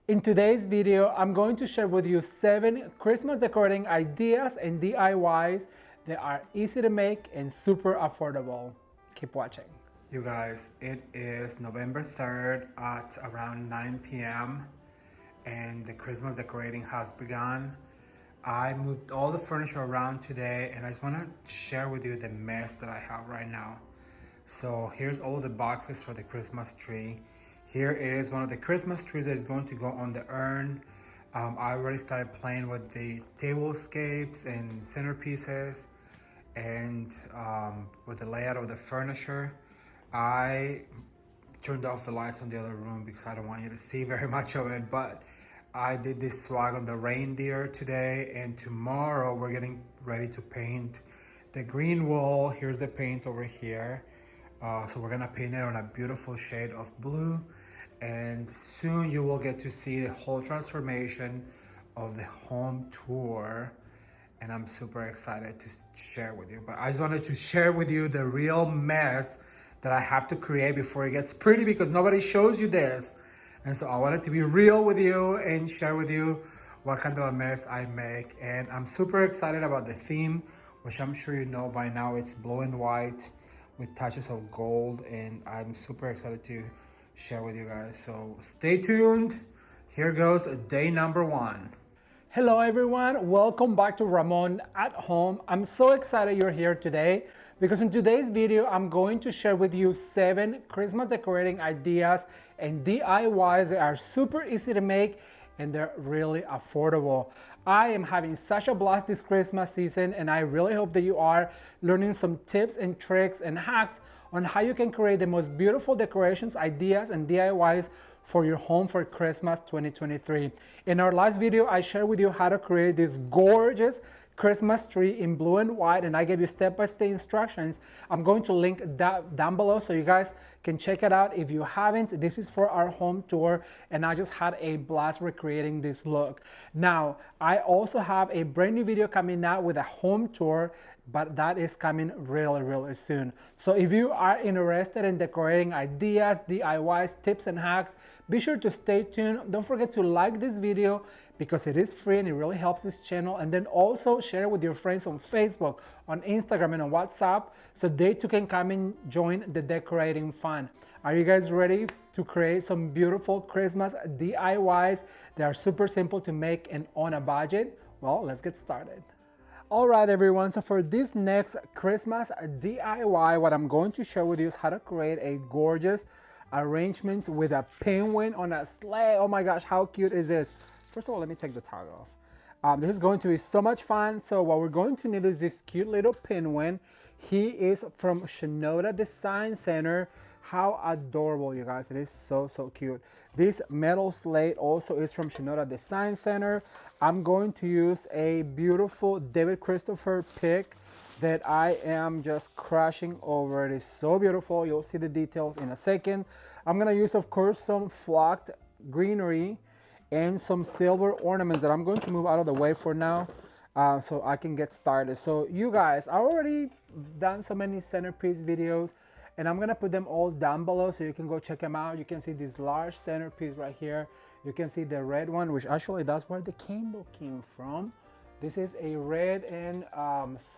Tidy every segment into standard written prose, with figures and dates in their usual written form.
In today's video, I'm going to share with you 7 Christmas decorating ideas and DIYs that are easy to make and super affordable. Keep watching. You guys, it is November 3rd at around 9 p.m. and the Christmas decorating has begun. I moved all the furniture around today and I just want to share with you the mess that I have right now. So here's all the boxes for the Christmas tree. Here is one of the Christmas trees that is going to go on the urn. I already started playing with the tablescapes and centerpieces and with the layout of the furniture. I turned off the lights on the other room because I don't want you to see very much of it, but I did this swag on the reindeer today, and tomorrow we're getting ready to paint the green wall. Here's the paint over here. So we're gonna paint it on a beautiful shade of blue, and soon you will get to see the whole transformation of the home tour, and I'm super excited to share with you. But I just wanted to share with you the real mess that I have to create before it gets pretty, because nobody shows you this. And so I wanted to be real with you and share with you what kind of a mess I make. And I'm super excited about the theme, which I'm sure you know by now. It's blue and white with touches of gold, and I'm super excited to share with you guys. So stay tuned. Here goes day number 1. Hello everyone, welcome back to Ramon at Home. I'm so excited you're here today because in today's video I'm going to share with you 7 Christmas decorating ideas and DIYs that are super easy to make and they're really affordable. I am having such a blast this Christmas season, and I really hope that you are learning some tips and tricks and hacks on how you can create the most beautiful decorations, ideas, and DIYs for your home for Christmas 2023. In our last video, I shared with you how to create this gorgeous Christmas tree in blue and white, and I gave you step-by-step instructions. I'm going to link that down below so you guys can check it out. If you haven't, this is for our home tour, and I just had a blast recreating this look. Now, I also have a brand new video coming out with a home tour, but that is coming really soon. So if you are interested in decorating ideas, DIYs, tips and hacks, be sure to stay tuned. Don't forget to like this video because it is free and it really helps this channel, and then also share it with your friends on Facebook, on Instagram, and on WhatsApp so they too can come and join the decorating fun. Are you guys ready to create some beautiful Christmas DIYs that are super simple to make and on a budget? Well, let's get started. All right, everyone, so for this next Christmas DIY, what I'm going to share with you is how to create a gorgeous arrangement with a penguin on a sleigh. Oh my gosh, how cute is this? First of all, let me take the tag off. This is going to be so much fun. So what we're going to need is this cute little penguin. He is from Shinoda Design Center. How adorable, you guys. It is so cute. This metal slate also is from Shinoda Design Center. I'm going to use a beautiful David Christopher pick that I am just crushing over. It is so beautiful. You'll see the details in a second. I'm gonna use, of course, some flocked greenery and some silver ornaments that I'm going to move out of the way for now so I can get started. So you guys, I already done so many centerpiece videos, and I'm gonna put them all down below so you can go check them out. You can see this large centerpiece right here. You can see the red one, which actually that's where the candle came from. This is a red and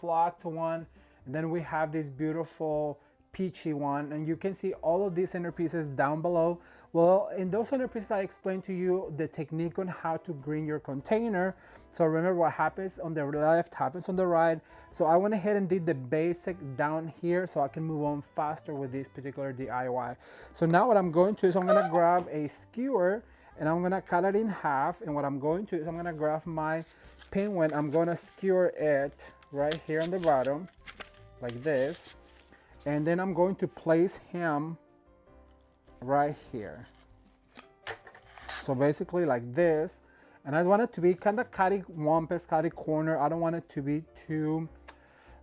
flocked one, and then we have this beautiful peachy one, and you can see all of these centerpieces down below. Well, in those centerpieces I explained to you the technique on how to green your container. So remember, what happens on the left happens on the right. So I went ahead and did the basic down here so I can move on faster with this particular DIY. So now what I'm going to is I'm gonna grab a skewer and I'm gonna cut it in half, and what I'm going to is I'm gonna grab my penguin. I'm gonna skewer it right here on the bottom like this, and then I'm going to place him right here. So basically like this, and I want it to be kind of catty-wampus, catty-corner. I don't want it to be too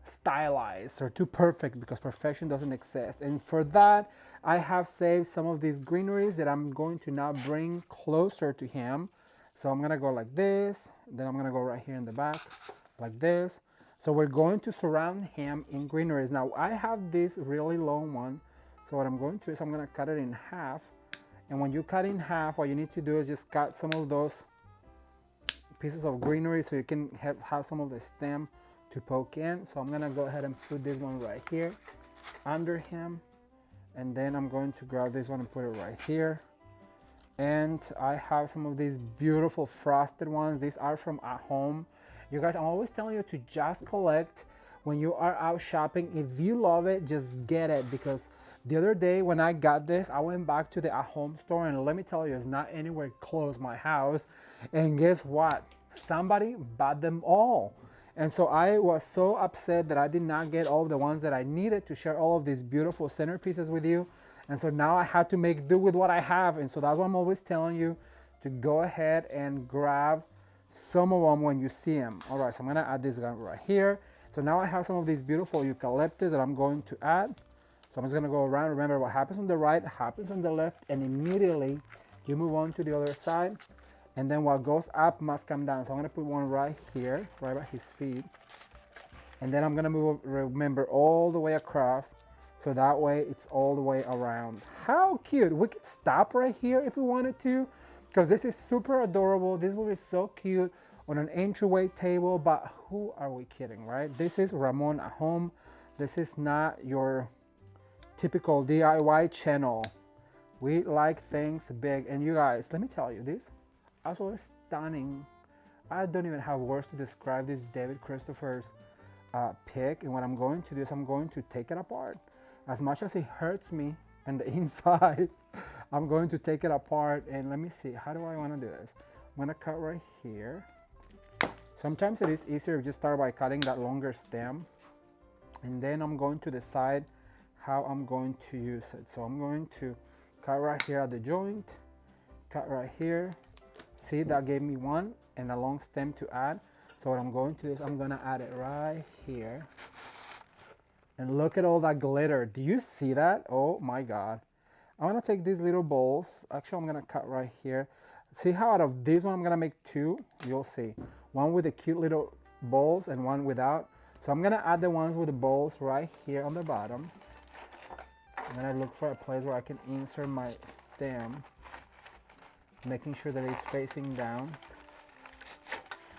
stylized or too perfect because perfection doesn't exist. And for that, I have saved some of these greeneries that I'm going to now bring closer to him. So I'm gonna go like this, then I'm gonna go right here in the back like this. So we're going to surround him in greeneries. Now I have this really long one, so what I'm going to do is I'm gonna cut it in half, And when you cut in half, what you need to do is just cut some of those pieces of greenery so you can have some of the stem to poke in. So I'm gonna go ahead and put this one right here under him, and then I'm going to grab this one and put it right here. And I have some of these beautiful frosted ones. These are from at home. You guys, I'm always telling you to just collect when you are out shopping. If you love it, just get it, because the other day when I got this, I went back to the at home store, and let me tell you, it's not anywhere close my house. And guess what? Somebody bought them all. And so I was so upset that I did not get all of the ones that I needed to share all of these beautiful centerpieces with you. And so now I had to make do with what I have. And so that's why I'm always telling you to go ahead and grab some of them when you see them. All right, so I'm gonna add this guy right here. So now I have some of these beautiful eucalyptus that I'm going to add. So I'm just gonna go around. Remember, what happens on the right happens on the left, and immediately you move on to the other side. And then what goes up must come down. So I'm gonna put one right here, right by his feet. And then I'm gonna move, remember, all the way across. So that way it's all the way around. How cute. We could stop right here if we wanted to, because this is super adorable. This will be so cute on an entryway table, but who are we kidding, right? This is Ramon at home. This is not your typical DIY channel. We like things big. And you guys, let me tell you, this absolutely stunning. I don't even have words to describe this David Christopher's pick. And what I'm going to do is I'm going to take it apart. As much as it hurts me on the inside, I'm going to take it apart. And let me see, how do I want to do this? I'm going to cut right here. Sometimes it is easier to just start by cutting that longer stem. And then I'm going to decide how I'm going to use it. So I'm going to cut right here at the joint, cut right here. See, that gave me one and a long stem to add. So what I'm going to do is I'm going to add it right here. And look at all that glitter. Do you see that? Oh my God. I'm gonna take these little bowls. Actually, I'm gonna cut right here. See how out of this one, I'm gonna make two? You'll see. One with the cute little bowls and one without. So I'm gonna add the ones with the bowls right here on the bottom. I'm gonna look for a place where I can insert my stem, making sure that it's facing down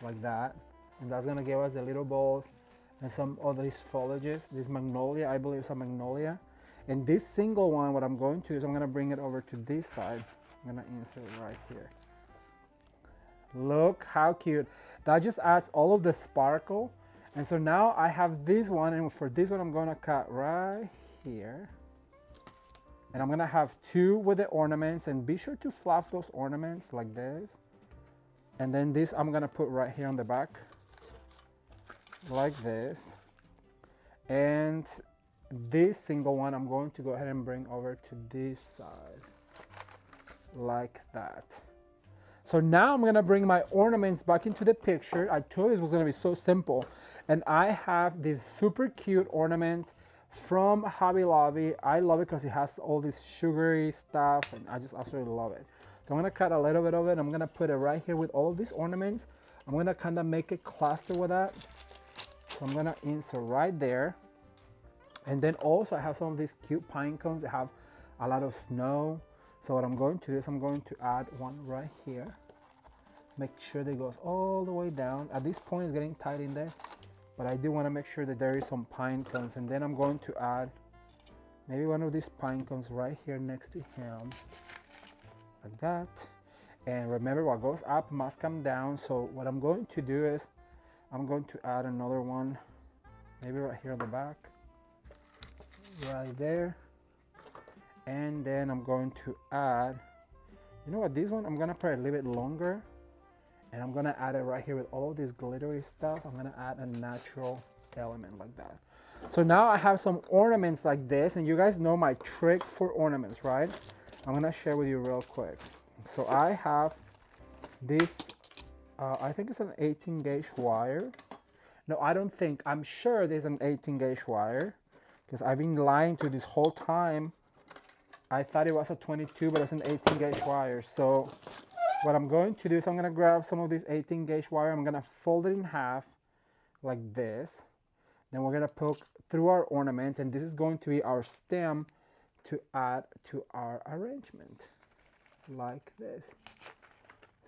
like that. And that's gonna give us the little bowls and some of these foliages. This magnolia, I believe it's a magnolia. And this single one, what I'm going to do is I'm gonna bring it over to this side. I'm gonna insert it right here. Look how cute. That just adds all of the sparkle. And so now I have this one, and for this one I'm gonna cut right here. And I'm gonna have two with the ornaments, and be sure to fluff those ornaments like this. And then this I'm gonna put right here on the back, like this. And this single one I'm going to go ahead and bring over to this side, like that. So now I'm gonna bring my ornaments back into the picture. I told you this was gonna be so simple. And I have this super cute ornament from Hobby Lobby. I love it because it has all this sugary stuff, and I just absolutely love it. So I'm gonna cut a little bit of it. I'm gonna put it right here with all of these ornaments. I'm gonna kind of make a cluster with that. So I'm gonna insert right there. And then also I have some of these cute pine cones that have a lot of snow. So what I'm going to do is I'm going to add one right here. Make sure that it goes all the way down. At this point it's getting tight in there, but I do want to make sure that there is some pine cones. And then I'm going to add maybe one of these pine cones right here next to him, like that. And remember, what goes up must come down. So what I'm going to do is I'm going to add another one, maybe right here on the back, right there. And then I'm going to add, you know what, this one I'm gonna put it a little bit longer, and I'm gonna add it right here with all of this glittery stuff. I'm gonna add a natural element like that. So now I have some ornaments like this, and you guys know my trick for ornaments, right? I'm gonna share with you real quick. So I have this, I think it's an 18 gauge wire. No, I don't think, I'm sure there's an 18 gauge wire, because I've been lying to this whole time. I thought it was a 22, but it's an 18 gauge wire. So what I'm going to do is I'm gonna grab some of this 18 gauge wire. I'm gonna fold it in half like this. Then we're gonna poke through our ornament, and this is going to be our stem to add to our arrangement. like this.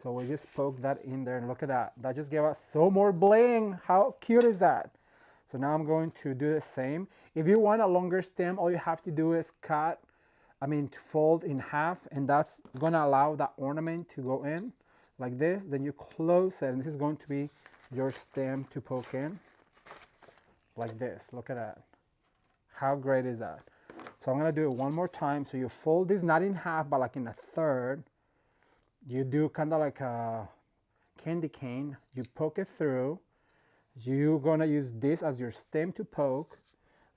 So we just poke that in there and look at that. That just gave us so more bling. How cute is that? So now I'm going to do the same. If you want a longer stem, all you have to do is to fold in half, and that's gonna allow that ornament to go in like this. Then you close it, and this is going to be your stem to poke in like this. Look at that. How great is that? So I'm gonna do it one more time. So you fold this not in half, but like in a third. You do kind of like a candy cane. You poke it through. You're gonna use this as your stem to poke.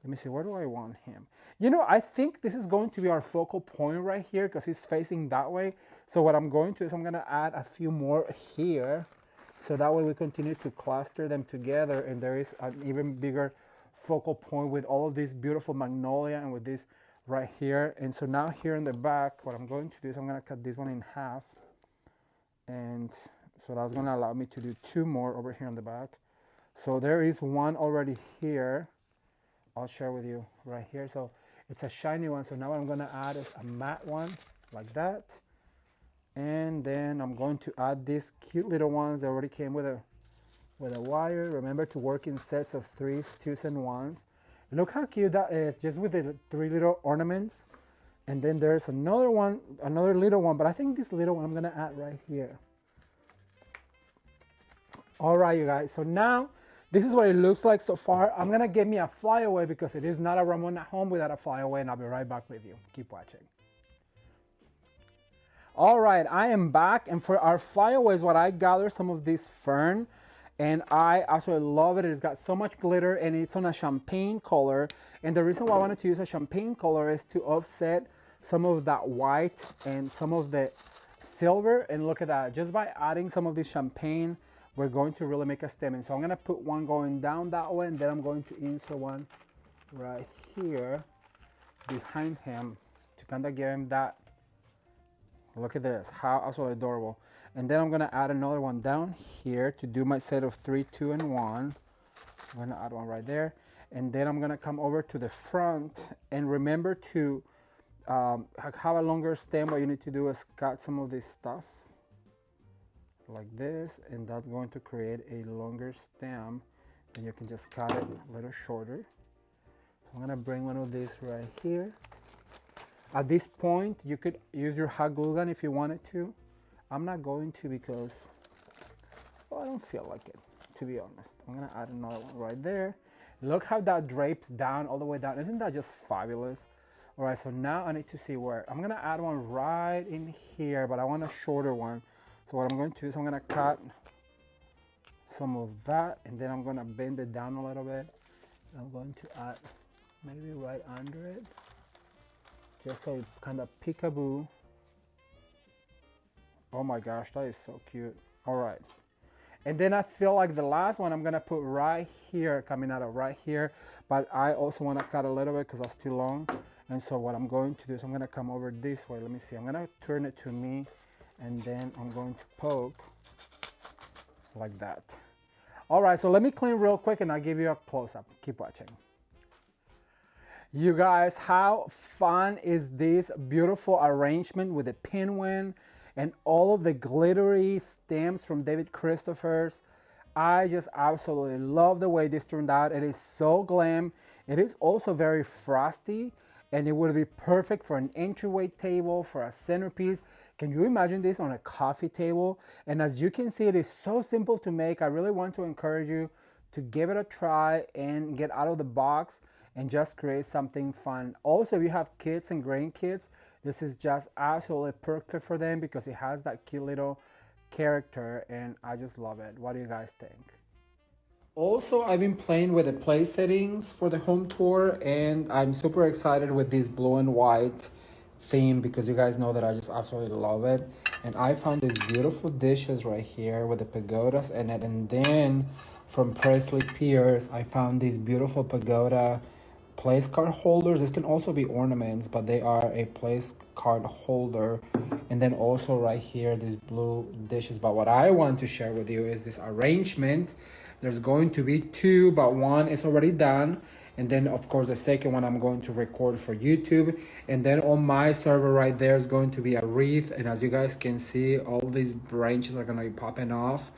Let me see, where do I want him? You know, I think this is going to be our focal point right here because he's facing that way. So what I'm going to do is I'm gonna add a few more here. So that way we continue to cluster them together, and there is an even bigger focal point with all of this beautiful magnolia and with this right here. And so now here in the back, what I'm going to do is I'm gonna cut this one in half. And so that's gonna allow me to do two more over here on the back. So there is one already here. I'll share with you right here. So it's a shiny one. So now what I'm gonna add is a matte one like that. And then I'm going to add these cute little ones that already came with a wire. Remember to work in sets of 3s, 2s, and 1s. Look how cute that is, just with the 3 little ornaments. And then there's another one, another little one, but I think this little one I'm gonna add right here. All right, you guys, so now this is what it looks like so far. I'm gonna get me a flyaway because it is not a Ramon at home without a flyaway, and I'll be right back with you. Keep watching. All right, I am back, and for our flyaways, what I gathered some of this fern, and I absolutely love it. It's got so much glitter, and it's on a champagne color. And the reason why I wanted to use a champagne color is to offset some of that white and some of the silver. And look at that, just by adding some of this champagne, we're going to really make a stem. And so I'm gonna put one going down that way, and then I'm going to insert one right here behind him to kind of give him that. Look at this, how absolutely adorable. And then I'm gonna add another one down here to do my set of 3, 2, and 1. I'm gonna add one right there. And then I'm gonna come over to the front, and remember to have a longer stem. What you need to do is cut some of this stuff like this, and that's going to create a longer stem. And you can just cut it a little shorter. So I'm gonna bring one of these right here. At this point, you could use your hot glue gun if you wanted to. I'm not going to because, well, I don't feel like it, to be honest. I'm gonna add another one right there. Look how that drapes down all the way down. Isn't that just fabulous? All right, so now I need to see where. I'm gonna add one right in here, but I want a shorter one. So what I'm going to do is I'm gonna cut some of that, and then I'm gonna bend it down a little bit. I'm going to add maybe right under it, just so it kind of peekaboo. Oh my gosh, that is so cute. All right. And then I feel like the last one I'm gonna put right here, coming out of right here, but I also wanna cut a little bit because that's too long. And so what I'm going to do is I'm gonna come over this way. Let me see, I'm gonna turn it to me, and then I'm going to poke like that. All right, so let me clean real quick and I'll give you a close-up. Keep watching. You guys, how fun is this beautiful arrangement with the pinwheel and all of the glittery stamps from David Christopher's? I just absolutely love the way this turned out. It is so glam. It is also very frosty, and it would be perfect for an entryway table, for a centerpiece. Can you imagine this on a coffee table? And as you can see, it is so simple to make. I really want to encourage you to give it a try and get out of the box and just create something fun. Also, if you have kids and grandkids, this is just absolutely perfect for them because it has that cute little character, and I just love it. What do you guys think? Also, I've been playing with the place settings for the home tour, and I'm super excited with this blue and white theme because you guys know that I just absolutely love it. And I found these beautiful dishes right here with the pagodas in it. And then from Presley Pierce, I found these beautiful pagoda place card holders. This can also be ornaments, but they are a place card holder. And then also right here, these blue dishes. But what I want to share with you is this arrangement. There's going to be two, but one is already done. And then of course the second one I'm going to record for YouTube. And then on my server right there is going to be a wreath. And as you guys can see, all these branches are gonna be popping off.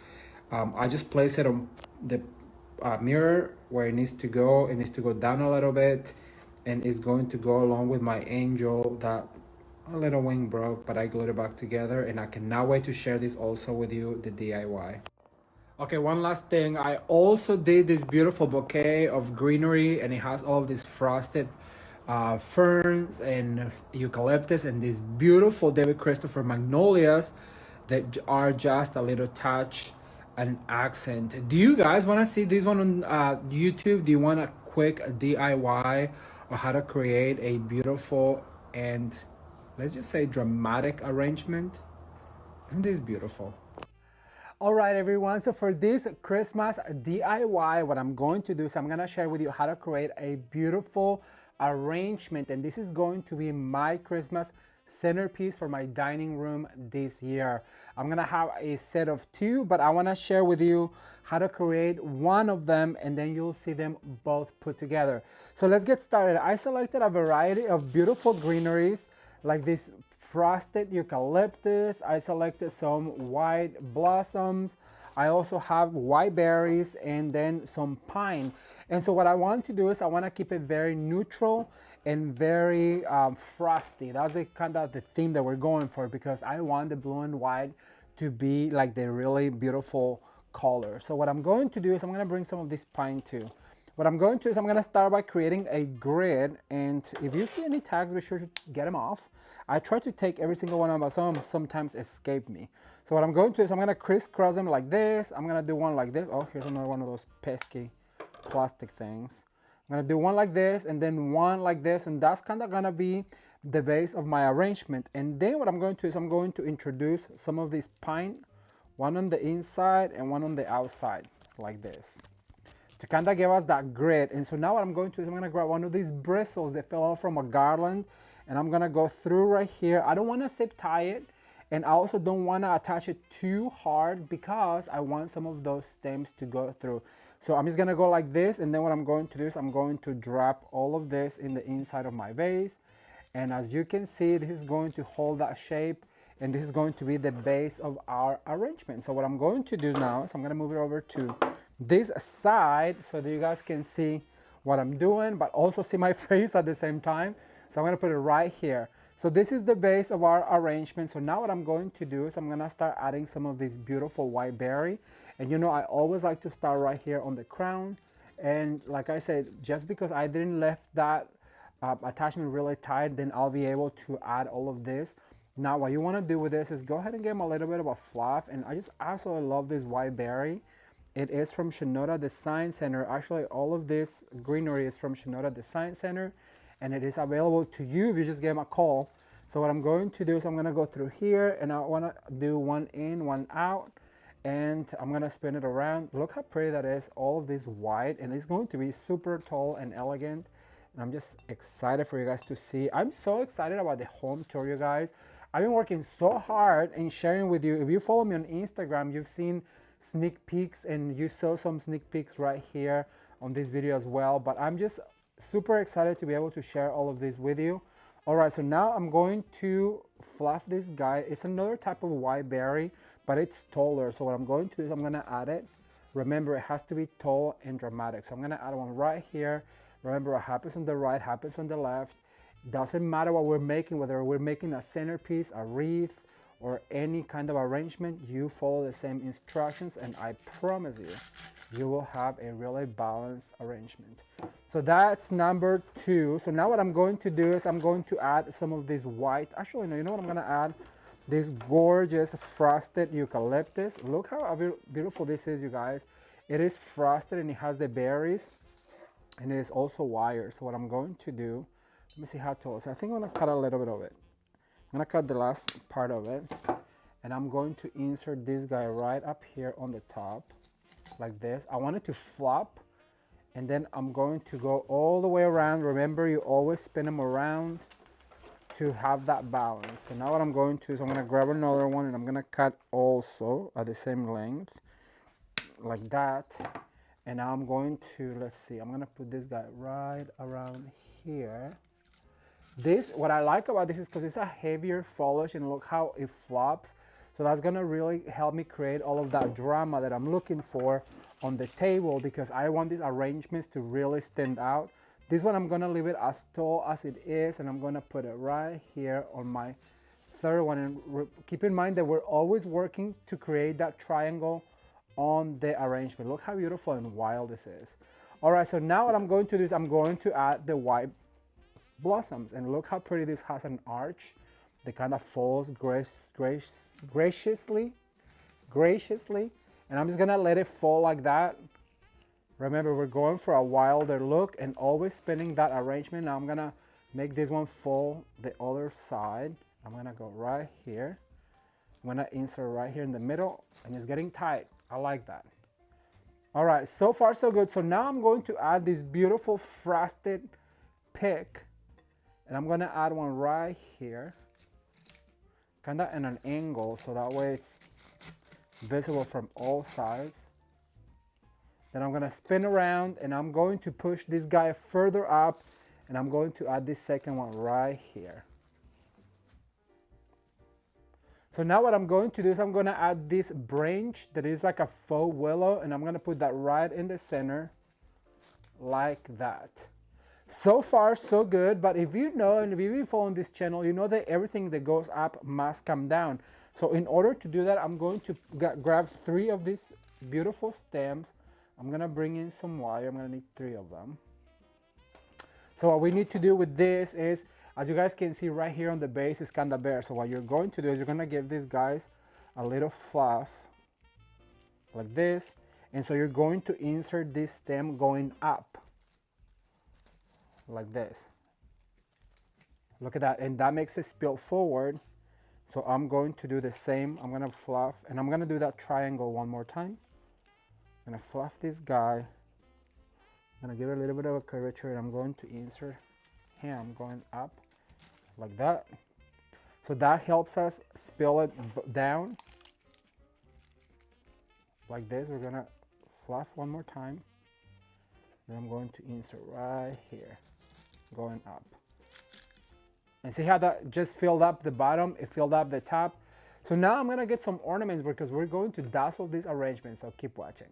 I just place it on the mirror where it needs to go. It needs to go down a little bit, and it's going to go along with my angel that a little wing broke, but I glued it back together, and I cannot wait to share this also with you, the DIY. Okay, one last thing. I also did this beautiful bouquet of greenery, and it has all of these frosted ferns and eucalyptus and these beautiful David Christopher magnolias that are just a little touch, an accent. Do you guys want to see this one on YouTube? Do you want a quick DIY on how to create a beautiful and, let's just say, dramatic arrangement? Isn't this beautiful? All right, everyone. So for this Christmas DIY, what I'm going to do is I'm going to share with you how to create a beautiful arrangement. And this is going to be my Christmas centerpiece for my dining room this year. I'm going to have a set of two, but I want to share with you how to create one of them, and then you'll see them both put together. So let's get started. I selected a variety of beautiful greeneries like this frosted eucalyptus. I selected some white blossoms. I also have white berries and then some pine. And so what I want to do is I want to keep it very neutral and very frosty. That's the kind of the theme that we're going for, because I want the blue and white to be like the really beautiful color. So what I'm going to do is I'm going to bring some of this pine too. What I'm going to do is I'm going to start by creating a grid, and if you see any tags, be sure to get them off. I try to take every single one of them, but some sometimes escape me. So what I'm going to do is I'm going to crisscross them like this. I'm going to do one like this. Oh, here's another one of those pesky plastic things. I'm going to do one like this and then one like this, and that's kind of going to be the base of my arrangement. And then what I'm going to do is I'm going to introduce some of this pine, one on the inside and one on the outside like this, to kind of give us that grid. And so now what I'm going to do is I'm going to grab one of these bristles that fell off from a garland, and I'm going to go through right here. I don't want to zip tie it, and I also don't want to attach it too hard because I want some of those stems to go through. So I'm just going to go like this, and then what I'm going to do is I'm going to drop all of this in the inside of my vase. And as you can see, this is going to hold that shape, and this is going to be the base of our arrangement. So what I'm going to do now is I'm going to move it over to this side so that you guys can see what I'm doing, but also see my face at the same time. So I'm going to put it right here. So this is the base of our arrangement. So now what I'm going to do is I'm going to start adding some of this beautiful white berry. And you know, I always like to start right here on the crown. And like I said, just because I didn't left that attachment really tight, then I'll be able to add all of this. Now what you want to do with this is go ahead and give them a little bit of a fluff. And I just absolutely love this white berry. It is from Shinoda Design Center. Actually, all of this greenery is from Shinoda Design Center, and it is available to you if you just give them a call. So what I'm going to do is I'm going to go through here, and I want to do one in, one out, and I'm going to spin it around. Look how pretty that is, all of this white, and it's going to be super tall and elegant. And I'm just excited for you guys to see. I'm so excited about the home tour, you guys. I've been working so hard in sharing with you. If you follow me on Instagram, you've seen sneak peeks, and you saw some sneak peeks right here on this video as well. But I'm just super excited to be able to share all of this with you. All right, so now I'm going to fluff this guy. It's another type of white berry, but it's taller. So what I'm going to do is I'm going to add it. Remember, it has to be tall and dramatic. So I'm going to add one right here. Remember, what happens on the right happens on the left. Doesn't matter what we're making, whether we're making a centerpiece, a wreath, or any kind of arrangement, you follow the same instructions, and I promise you will have a really balanced arrangement. So that's number two. So now what I'm going to do is I'm going to add some of this white. Actually, no, you know what I'm going to add? This gorgeous frosted eucalyptus. Look how beautiful this is, you guys. It is frosted, and it has the berries, and it is also wire. So what I'm going to do, let me see how tall. So I think I'm going to cut a little bit of it. I'm going to cut the last part of it, and I'm going to insert this guy right up here on the top like this. I want it to flop, and then I'm going to go all the way around. Remember, you always spin them around to have that balance. So now what I'm going to do is I'm going to grab another one, and I'm going to cut also at the same length like that. And now I'm going to, let's see, I'm gonna put this guy right around here. This, what I like about this is because it's a heavier foliage and look how it flops. So that's gonna really help me create all of that drama that I'm looking for on the table, because I want these arrangements to really stand out. This one I'm gonna leave it as tall as it is, and I'm gonna put it right here on my third one. And keep in mind that we're always working to create that triangle on the arrangement. Look how beautiful and wild this is. All right, so now what I'm going to do is I'm going to add the white blossoms, and look how pretty this has an arch that kind of falls graciously, and I'm just gonna let it fall like that. Remember, we're going for a wilder look and always spinning that arrangement. Now I'm gonna make this one fall the other side. I'm gonna go right here. I'm gonna insert right here in the middle, and it's getting tight. I like that. All right, so far so good. So now I'm going to add this beautiful frosted pick, and I'm gonna add one right here, kind of in an angle, so that way it's visible from all sides. Then I'm gonna spin around, and I'm going to push this guy further up, and I'm going to add this second one right here. So now what I'm going to do is I'm gonna add this branch that is like a faux willow, and I'm gonna put that right in the center like that. So far so good, but if you know, and if you've been following this channel, you know that everything that goes up must come down. So in order to do that, I'm going to grab 3 of these beautiful stems. I'm gonna bring in some wire. I'm gonna need 3 of them. So what we need to do with this is, as you guys can see right here on the base, is kind of bare. So what you're going to do is you're gonna give these guys a little fluff like this. And so you're going to insert this stem going up like this. Look at that, and that makes it spill forward. So I'm going to do the same. I'm gonna fluff, and I'm gonna do that triangle one more time. I'm gonna fluff this guy. I'm gonna give it a little bit of a curvature, and I'm going to insert him going up like that. So that helps us spill it down like this. We're gonna fluff one more time. Then I'm going to insert right here, going up. And see how that just filled up the bottom, it filled up the top. So now I'm gonna get some ornaments, because we're going to dazzle this arrangement, so keep watching.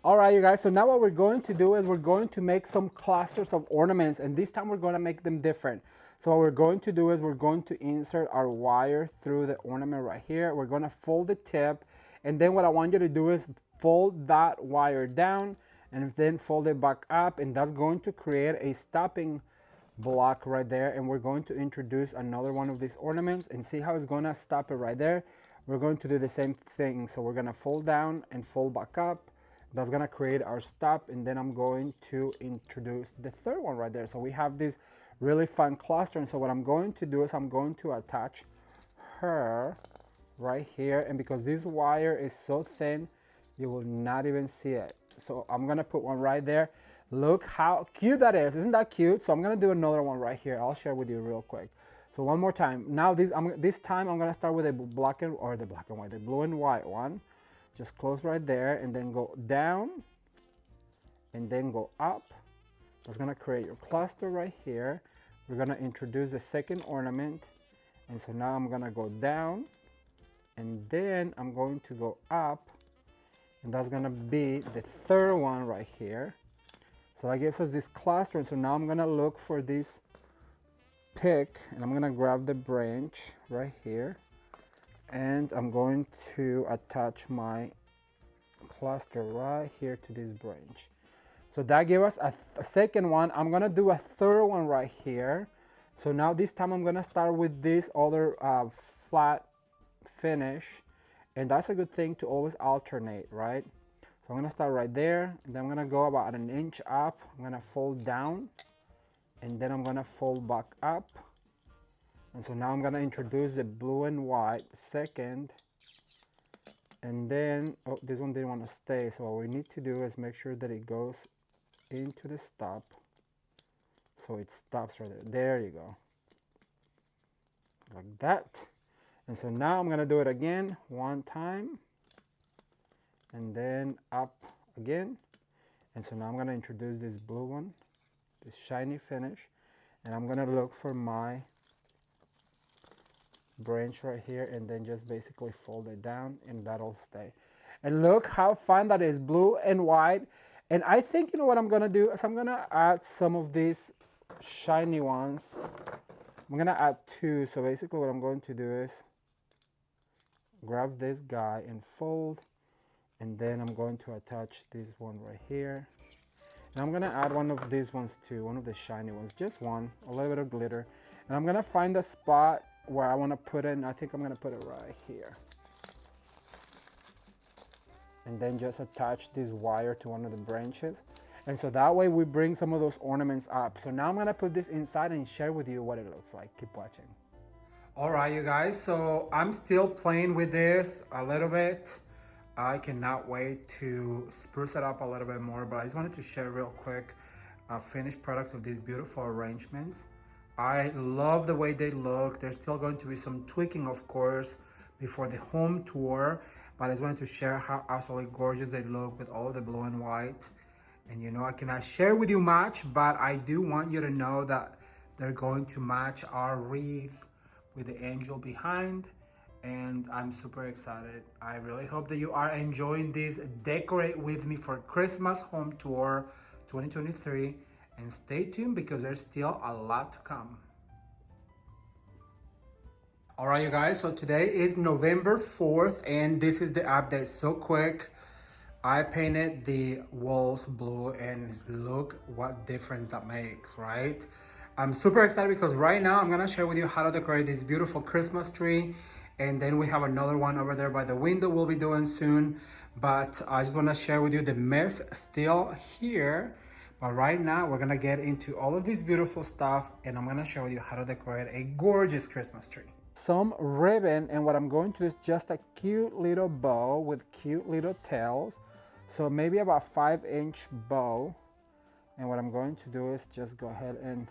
All right, you guys, so now what we're going to do is we're going to make some clusters of ornaments, and this time we're going to make them different. So what we're going to do is we're going to insert our wire through the ornament right here. We're going to fold the tip, and then what I want you to do is fold that wire down and then fold it back up, and that's going to create a stopping block right there. And we're going to introduce another one of these ornaments, and see how it's going to stop it right there. We're going to do the same thing. So we're going to fold down and fold back up. That's gonna create our stop, and then I'm going to introduce the third one right there. So we have this really fun cluster, and so what I'm going to do is I'm going to attach her right here, and because this wire is so thin, you will not even see it. So I'm gonna put one right there. Look how cute that is. Isn't that cute? So I'm gonna do another one right here. I'll share with you real quick. So one more time. Now this time I'm gonna start with the the blue and white one. Just close right there, and then go down, and then go up. That's gonna create your cluster right here. We're gonna introduce the second ornament, and so now I'm gonna go down, and then I'm going to go up, and that's gonna be the third one right here. So that gives us this cluster, and so now I'm gonna look for this pick, and I'm gonna grab the branch right here, and I'm going to attach my cluster right here to this branch. So that gave us a second one. I'm gonna do a third one right here. So now this time I'm gonna start with this other flat finish, and that's a good thing to always alternate, right? So I'm gonna start right there, and then I'm gonna go about an inch up. I'm gonna fold down, and then I'm gonna fold back up. And so now I'm gonna introduce the blue and white second, and then, oh, this one didn't want to stay. So what we need to do is make sure that it goes into the stop. so it stops right there. There you go, like that. And so now I'm gonna do it again one time, and then up again. And so now I'm gonna introduce this blue one, this shiny finish, and I'm gonna look for my branch right here, and then just basically fold it down, and that'll stay. And look how fun that is, blue and white. And I think, you know what I'm gonna do is I'm gonna add some of these shiny ones. I'm gonna add 2. So basically what I'm going to do is grab this guy and fold, and then I'm going to attach this one right here. And I'm gonna add one of these ones too, one of the shiny ones, just one, a little bit of glitter. And I'm gonna find a spot where I wanna put it, and I think I'm gonna put it right here. And then just attach this wire to one of the branches. And so that way we bring some of those ornaments up. So now I'm gonna put this inside and share with you what it looks like. Keep watching. All right, you guys, so I'm still playing with this a little bit. I cannot wait to spruce it up a little bit more, but I just wanted to share real quick a finished product of these beautiful arrangements. I love the way they look. There's still going to be some tweaking, of course, before the home tour, but I just wanted to share how absolutely gorgeous they look with all of the blue and white. And you know, I cannot share with you much, but I do want you to know that they're going to match our wreath with the angel behind, and I'm super excited. I really hope that you are enjoying this Decorate With Me for Christmas Home Tour 2023, and stay tuned because there's still a lot to come. All right, you guys, so today is November 4th, and this is the update. So quick, I painted the walls blue, and look what difference that makes, right? I'm super excited because right now I'm gonna share with you how to decorate this beautiful Christmas tree, and then we have another one over there by the window we'll be doing soon. But I just wanna share with you the mess still here. But right now we're gonna get into all of this beautiful stuff, and I'm gonna show you how to decorate a gorgeous Christmas tree. Some ribbon, and what I'm going to do is just a cute little bow with cute little tails. So maybe about 5-inch bow. And what I'm going to do is just go ahead and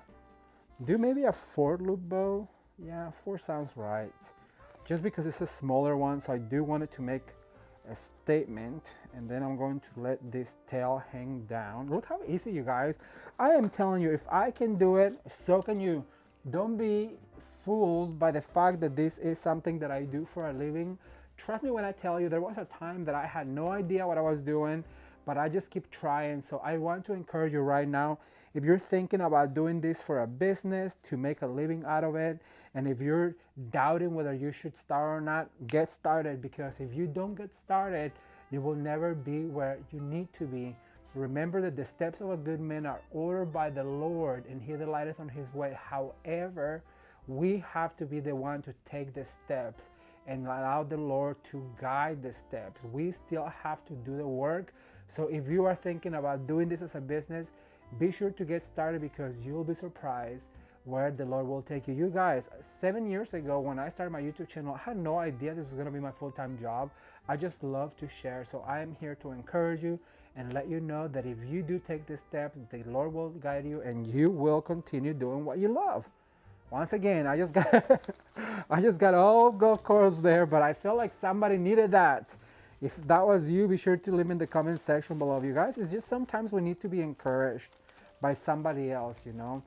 do maybe a 4-loop bow. Yeah, 4 sounds right. Just because it's a smaller one, so I do want it to make a statement. And then I'm going to let this tail hang down. Look how easy, you guys. I am telling you, if I can do it, so can you. Don't be fooled by the fact that this is something that I do for a living. Trust me when I tell you, there was a time that I had no idea what I was doing, but I just keep trying. So I want to encourage you right now, if you're thinking about doing this for a business to make a living out of it, and if you're doubting whether you should start or not, get started, because if you don't get started, you will never be where you need to be. Remember that the steps of a good man are ordered by the Lord, and he delighteth on his way. However, we have to be the one to take the steps and allow the Lord to guide the steps. We still have to do the work. So if you are thinking about doing this as a business, be sure to get started, because you'll be surprised where the Lord will take you. You guys, 7 years ago when I started my YouTube channel, I had no idea this was gonna be my full-time job. I just love to share. So I am here to encourage you and let you know that if you do take the steps, the Lord will guide you and you will continue doing what you love. Once again, I just got all golf course there, but I felt like somebody needed that. If that was you, be sure to leave in the comment section below. You guys, it's just sometimes we need to be encouraged by somebody else, you know.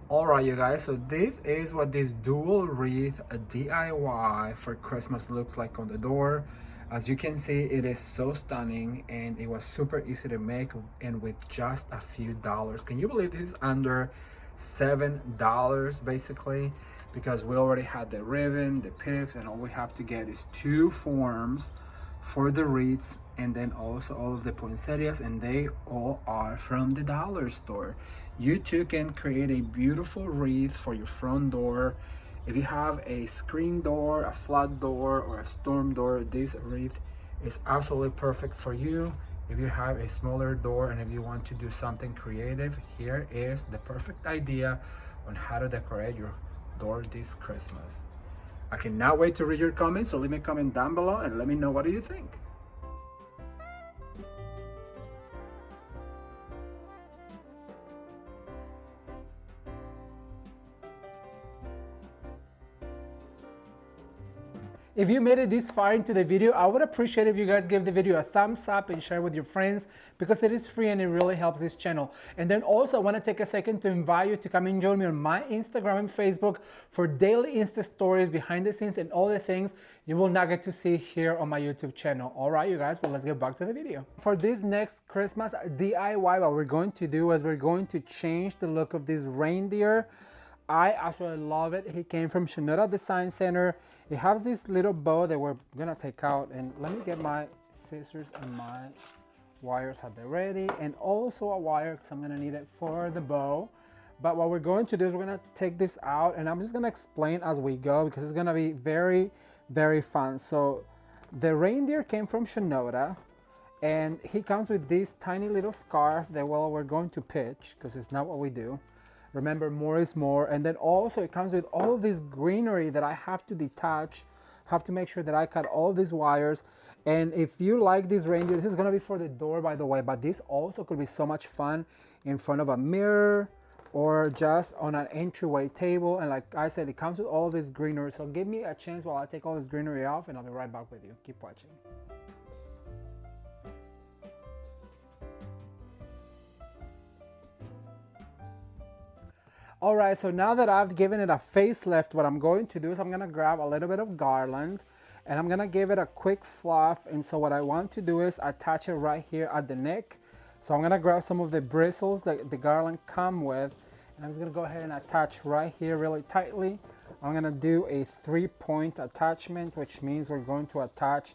All right, you guys, so this is what this dual wreath DIY for Christmas looks like on the door. As you can see, it is so stunning, and it was super easy to make, and with just a few dollars. Can you believe this is under $7 basically? Because we already had the ribbon, the picks, and all we have to get is 2 forms for the wreaths, and then also all of the poinsettias, and they all are from the dollar store. You too can create a beautiful wreath for your front door. If you have a screen door, a flat door, or a storm door, this wreath is absolutely perfect for you. If you have a smaller door and if you want to do something creative, here is the perfect idea on how to decorate your door this Christmas. I cannot wait to read your comments, so leave me a comment down below and let me know what do you think. If you made it this far into the video, I would appreciate if you guys give the video a thumbs up and share with your friends, because it is free and it really helps this channel. And then also I want to take a second to invite you to come and join me on my Instagram and Facebook for daily Insta stories, behind the scenes, and all the things you will not get to see here on my YouTube channel. All right, you guys, well, let's get back to the video. For this next Christmas DIY, what we're going to do is we're going to change the look of this reindeer. I absolutely love it. He came from Shinoda Design Center. It has this little bow that we're gonna take out, and let me get my scissors and my wires at the ready, and also a wire because I'm gonna need it for the bow. But what we're going to do is we're gonna take this out, and I'm just gonna explain as we go because it's gonna be very, very fun. So the reindeer came from Shinoda, and he comes with this tiny little scarf that, well, we're going to pitch because it's not what we do. Remember, more is more. And then also it comes with all of this greenery that I have to detach. Have to make sure that I cut all these wires. And if you like this reindeer, this is gonna be for the door, by the way, but this also could be so much fun in front of a mirror or just on an entryway table. And like I said, it comes with all of this greenery. So give me a chance while I take all this greenery off, and I'll be right back with you. Keep watching. All right, so now that I've given it a facelift, what I'm going to do is I'm gonna grab a little bit of garland and I'm gonna give it a quick fluff. And so what I want to do is attach it right here at the neck. So I'm gonna grab some of the bristles that the garland come with, and I'm just gonna go ahead and attach right here really tightly. I'm gonna do a 3-point attachment, which means we're going to attach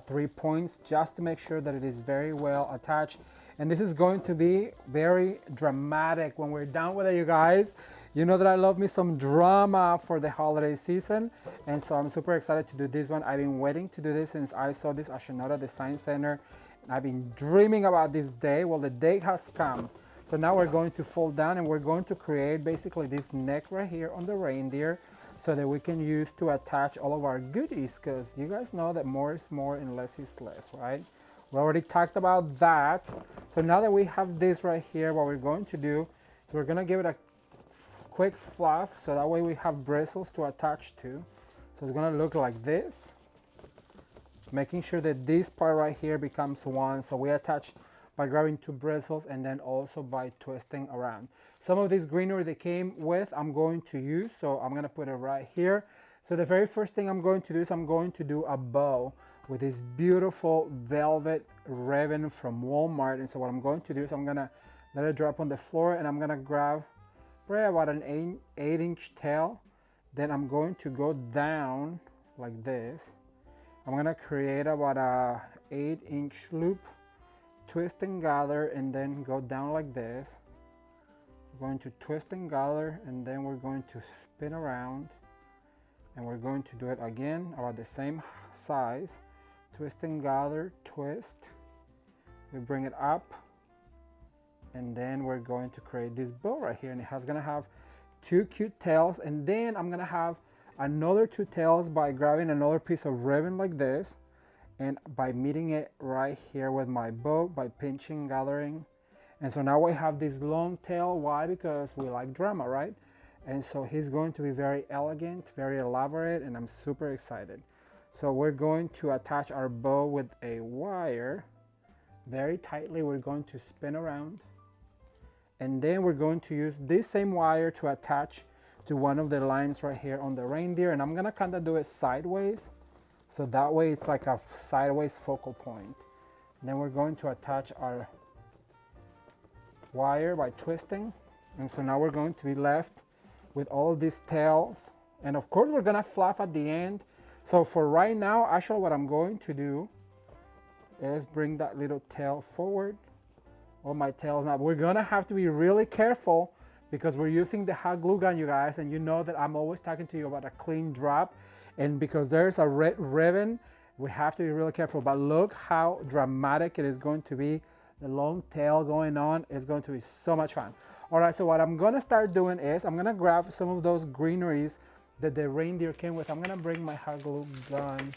3 points just to make sure that it is very well attached. And this is going to be very dramatic when we're done with it, you guys. You know that I love me some drama for the holiday season, and so I'm super excited to do this one. I've been waiting to do this since I saw this at Shinoda Design Center, and I've been dreaming about this day. Well, the day has come. So now we're going to fold down, and we're going to create basically this neck right here on the reindeer, so that we can use to attach all of our goodies, because you guys know that more is more and less is less, right? We already talked about that. So now that we have this right here, what we're going to do is we're gonna give it a quick fluff, so that way we have bristles to attach to. So it's gonna look like this, making sure that this part right here becomes one. So we attach by grabbing 2 bristles and then also by twisting around. Some of this greenery that came with, I'm going to use, so I'm gonna put it right here. So the very first thing I'm going to do is I'm going to do a bow with this beautiful velvet ribbon from Walmart. And so what I'm going to do is I'm gonna let it drop on the floor, and I'm gonna grab probably about an 8-inch tail. Then I'm going to go down like this. I'm gonna create about a 8-inch loop, twist and gather, and then go down like this. We're going to twist and gather, and then we're going to spin around. And we're going to do it again about the same size. Twist and gather, twist. We bring it up, and then we're going to create this bow right here, and it's gonna have 2 cute tails. And then I'm gonna have another 2 tails by grabbing another piece of ribbon like this, and by meeting it right here with my bow by pinching, gathering. And so now we have this long tail. Why? Because we like drama, right? And so he's going to be very elegant, very elaborate, and I'm super excited. So we're going to attach our bow with a wire very tightly. We're going to spin around, and then we're going to use this same wire to attach to one of the lines right here on the reindeer. And I'm gonna kind of do it sideways, so that way it's like a sideways focal point. And then we're going to attach our wire by twisting. And so now we're going to be left with all of these tails, and of course we're gonna fluff at the end. So for right now, actually what I'm going to do is bring that little tail forward. All my tails. Now we're gonna have to be really careful because we're using the hot glue gun, you guys, and you know that I'm always talking to you about a clean drop, and because there's a red ribbon, we have to be really careful. But look how dramatic it is going to be. The long tail going on is going to be so much fun. All right, so what I'm gonna start doing is I'm gonna grab some of those greeneries that the reindeer came with. I'm gonna bring my hot glue gun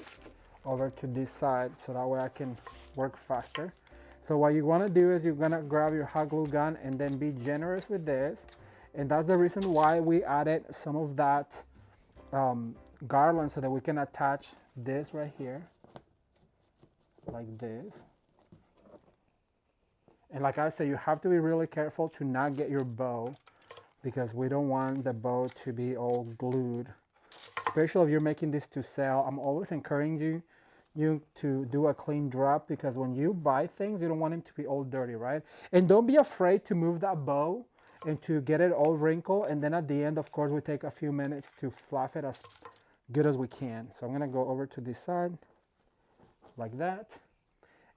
over to this side so that way I can work faster. So what you wanna do is you're gonna grab your hot glue gun and then be generous with this. And that's the reason why we added some of that garland so that we can attach this right here, like this. And like I said, you have to be really careful to not get your bow because we don't want the bow to be all glued. Especially if you're making this to sell, I'm always encouraging you to do a clean drop because when you buy things, you don't want them to be all dirty, right? And don't be afraid to move that bow and to get it all wrinkled. And then at the end, of course, we take a few minutes to fluff it as good as we can. So I'm gonna go over to this side like that.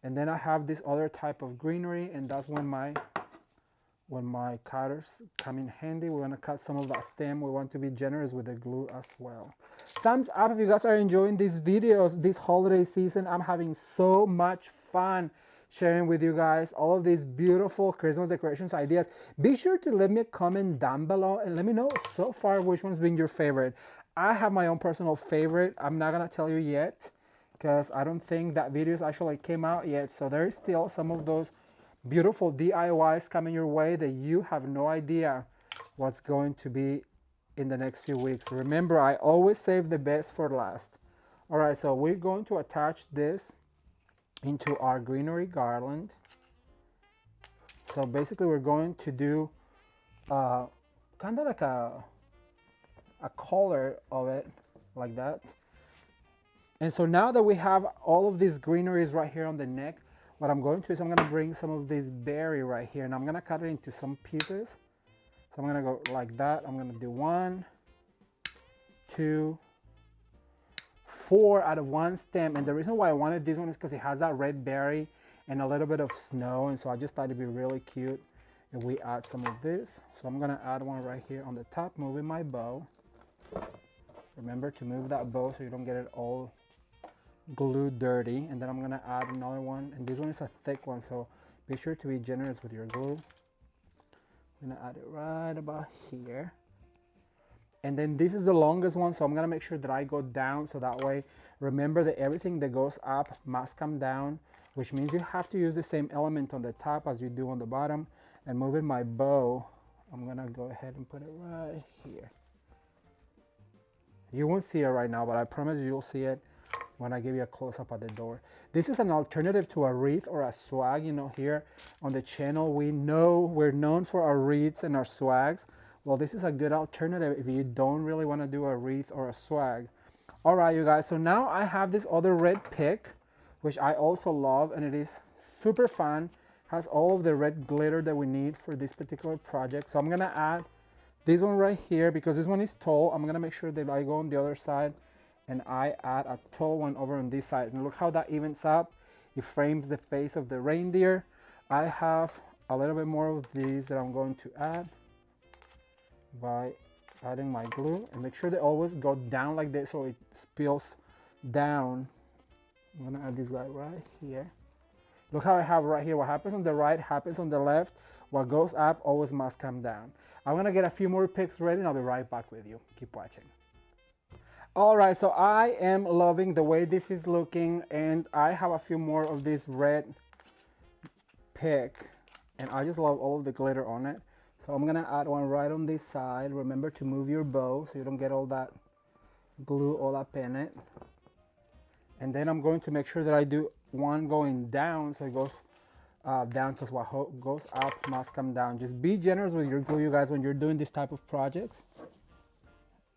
And then I have this other type of greenery, and that's when my cutters come in handy. We're gonna cut some of that stem. We want to be generous with the glue as well. Thumbs up if you guys are enjoying these videos this holiday season. I'm having so much fun sharing with you guys all of these beautiful Christmas decorations ideas. Be sure to leave me a comment down below and let me know so far which one's been your favorite. I have my own personal favorite. I'm not gonna tell you yet, because I don't think that videos actually came out yet. So there is still some of those beautiful DIYs coming your way that you have no idea what's going to be in the next few weeks. Remember, I always save the best for last. All right, so we're going to attach this into our greenery garland. So basically we're going to do kind of like a color of it like that. And so now that we have all of these greeneries right here on the neck, what I'm going to do is I'm going to bring some of this berry right here and I'm going to cut it into some pieces. So I'm going to go like that. I'm going to do 1, 2, 4 out of one stem. And the reason why I wanted this one is because it has that red berry and a little bit of snow. And so I just thought it'd be really cute if we add some of this. So I'm going to add one right here on the top, moving my bow. Remember to move that bow so you don't get it all glue dirty. And then I'm gonna add another one, and this one is a thick one, so be sure to be generous with your glue. I'm gonna add it right about here, and then this is the longest one, so I'm gonna make sure that I go down so that way, remember that everything that goes up must come down, which means you have to use the same element on the top as you do on the bottom. And moving my bow, I'm gonna go ahead and put it right here. You won't see it right now, but I promise you'll see it when I give you a close-up at the door. This is an alternative to a wreath or a swag. You know, here on the channel, we're known for our wreaths and our swags. Well, this is a good alternative if you don't really want to do a wreath or a swag. All right, you guys, so now I have this other red pick, which I also love, and it is super fun. Has all of the red glitter that we need for this particular project. So I'm gonna add this one right here because this one is tall. I'm gonna make sure that I go on the other side and I add a tall one over on this side. And look how that evens up. It frames the face of the reindeer. I have a little bit more of these that I'm going to add by adding my glue. And make sure they always go down like this so it spills down. I'm gonna add this guy right here. Look how I have right here. What happens on the right happens on the left. What goes up always must come down. I'm gonna get a few more picks ready and I'll be right back with you. Keep watching. All right, so I am loving the way this is looking, and I have a few more of this red pick, and I just love all of the glitter on it. So I'm gonna add one right on this side. Remember to move your bow so you don't get all that glue all up in it. And then I'm going to make sure that I do one going down so it goes down, because what goes up must come down. Just be generous with your glue, you guys, when you're doing this type of projects.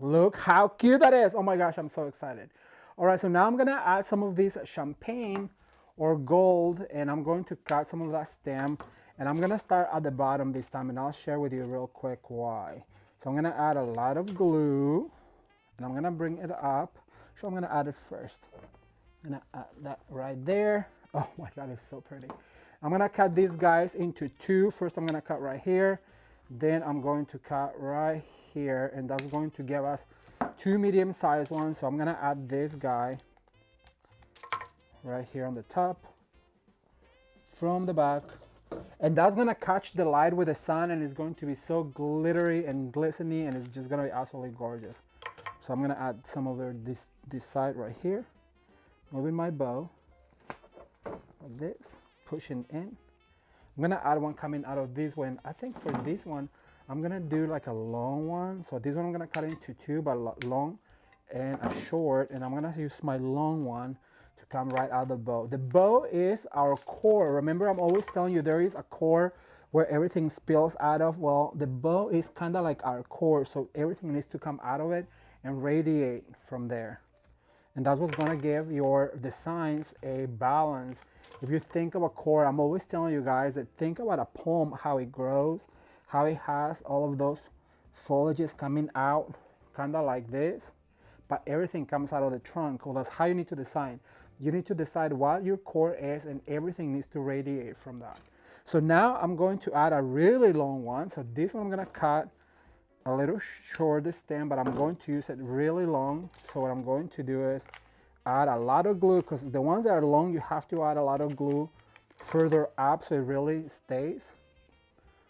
Look how cute that is. Oh my gosh, I'm so excited. All right, so now I'm gonna add some of this champagne or gold, and I'm going to cut some of that stem, and I'm gonna start at the bottom this time, and I'll share with you real quick why. So I'm gonna add a lot of glue, and I'm gonna bring it up. So I'm gonna add it first. I'm gonna add that right there. Oh my God, it's so pretty. I'm gonna cut these guys into two. First, I'm gonna cut right here. Then I'm going to cut right here, and that's going to give us two medium-sized ones. So I'm gonna add this guy right here on the top from the back, and that's gonna catch the light with the sun, and it's going to be so glittery and glistening, and it's just gonna be absolutely gorgeous. So I'm gonna add some over this side right here. Moving my bow like this, pushing in. I'm gonna add one coming out of this one. I think for this one, I'm gonna do like a long one. So this one I'm gonna cut into two, but long and a short. And I'm gonna use my long one to come right out of the bow. The bow is our core. Remember, I'm always telling you there is a core where everything spills out of. Well, the bow is kind of like our core. So everything needs to come out of it and radiate from there. And that's what's gonna give your designs a balance. If you think of a core, I'm always telling you guys that think about a palm, how it grows, how it has all of those foliages coming out, kind of like this, but everything comes out of the trunk. Well, that's how you need to design. You need to decide what your core is, and everything needs to radiate from that. So now I'm going to add a really long one. So this one I'm gonna cut a little short the stem, but I'm going to use it really long. So what I'm going to do is add a lot of glue, because the ones that are long, you have to add a lot of glue further up so it really stays.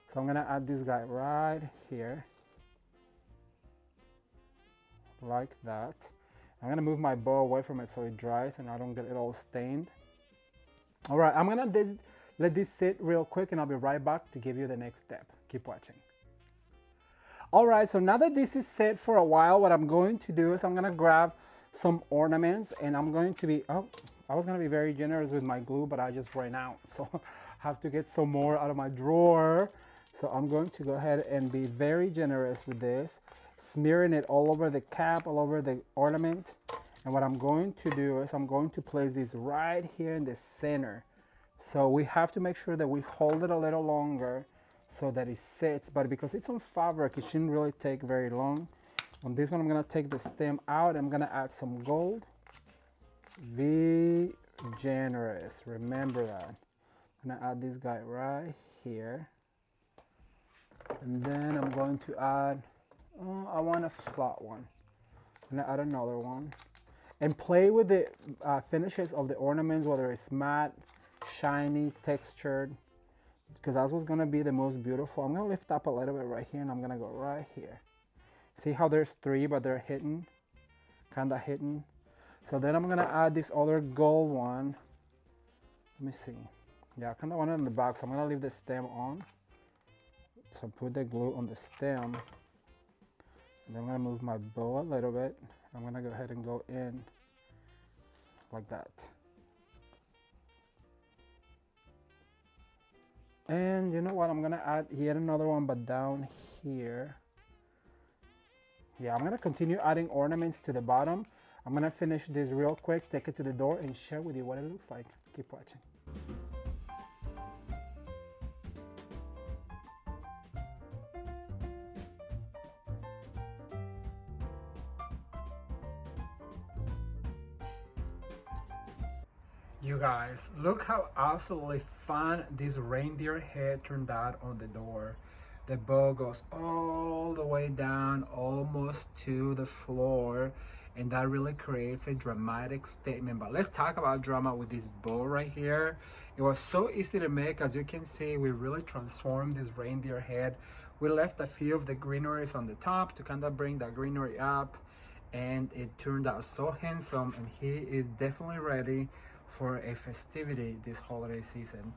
So I'm gonna add this guy right here, like that. I'm gonna move my bow away from it so it dries and I don't get it all stained. All right, I'm gonna let this sit real quick and I'll be right back to give you the next step. Keep watching. All right, so now that this is set for a while, what I'm going to do is I'm gonna grab some ornaments, and I'm going to be, I was gonna be very generous with my glue, but I just ran out. So I have to get some more out of my drawer. So I'm going to go ahead and be very generous with this, smearing it all over the cap, all over the ornament. And what I'm going to do is I'm going to place this right here in the center. So we have to make sure that we hold it a little longer so that it sits, but because it's on fabric, it shouldn't really take very long. On this one, I'm gonna take the stem out. I'm gonna add some gold. Be generous, remember that. I'm gonna add this guy right here. And then I'm going to add, I want a flat one. I'm gonna add another one. And play with the finishes of the ornaments, whether it's matte, shiny, textured, because that's what's gonna be the most beautiful. I'm gonna lift up a little bit right here, and I'm gonna go right here. See how there's three, but they're hidden, kinda hidden. So then I'm gonna add this other gold one. Let me see. Yeah, I kinda want it in the back, so I'm gonna leave the stem on. So put the glue on the stem. And then I'm gonna move my bow a little bit. I'm gonna go ahead and go in like that. And you know what, I'm gonna add yet another one, but down here. Yeah, I'm gonna continue adding ornaments to the bottom. I'm gonna finish this real quick, take it to the door, and share with you what it looks like. Keep watching. You guys, look how absolutely fun this reindeer head turned out on the door. The bow goes all the way down, almost to the floor, and that really creates a dramatic statement. But let's talk about drama with this bow right here. It was so easy to make. As you can see, we really transformed this reindeer head. We left a few of the greeneries on the top to kind of bring that greenery up, and it turned out so handsome, and he is definitely ready for a festivity this holiday season.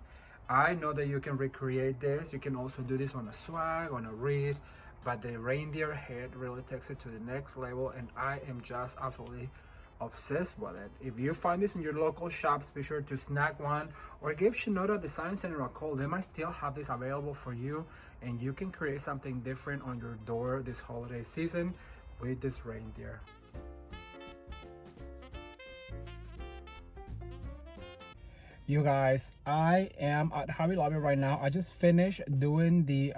I know that you can recreate this. You can also do this on a swag, on a wreath, but the reindeer head really takes it to the next level, and I am just absolutely obsessed with it. If you find this in your local shops, be sure to snag one or give Shinoda Design Center a call. They might still have this available for you, and you can create something different on your door this holiday season with this reindeer. You guys, I am at Hobby Lobby right now. I just finished doing the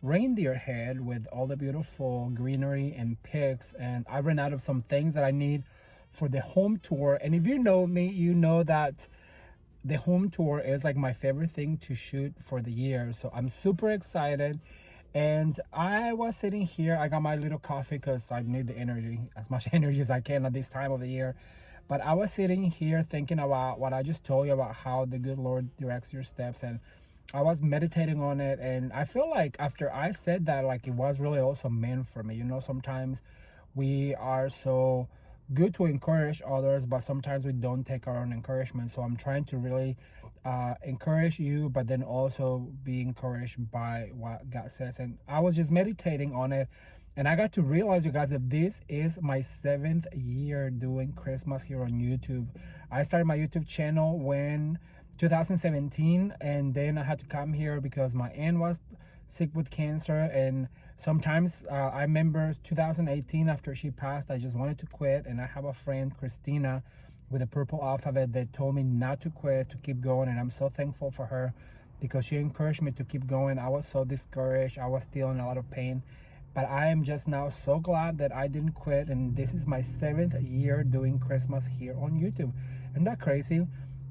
reindeer head with all the beautiful greenery and pigs, and I ran out of some things that I need for the home tour. And if you know me, you know that the home tour is like my favorite thing to shoot for the year. So I'm super excited. And I was sitting here, I got my little coffee because I need the energy, as much energy as I can at this time of the year. But I was sitting here thinking about what I just told you about how the good Lord directs your steps, and I was meditating on it, and I feel like after I said that, like it was really also meant for me. You know, sometimes We are so good to encourage others, but sometimes we don't take our own encouragement. So I'm trying to really encourage you, but then also be encouraged by what God says. And I was just meditating on it, and I got to realize, you guys, that this is my 7th year doing Christmas here on YouTube. I started my YouTube channel when 2017, and then I had to come here because my aunt was sick with cancer. And sometimes I remember 2018, after she passed, I just wanted to quit. And I have a friend, Christina, with the purple alphabet, that told me not to quit, to keep going. And I'm so thankful for her because she encouraged me to keep going. I was so discouraged. I was still in a lot of pain, but I am just now so glad that I didn't quit. And this is my 7th year doing Christmas here on YouTube. Isn't that crazy?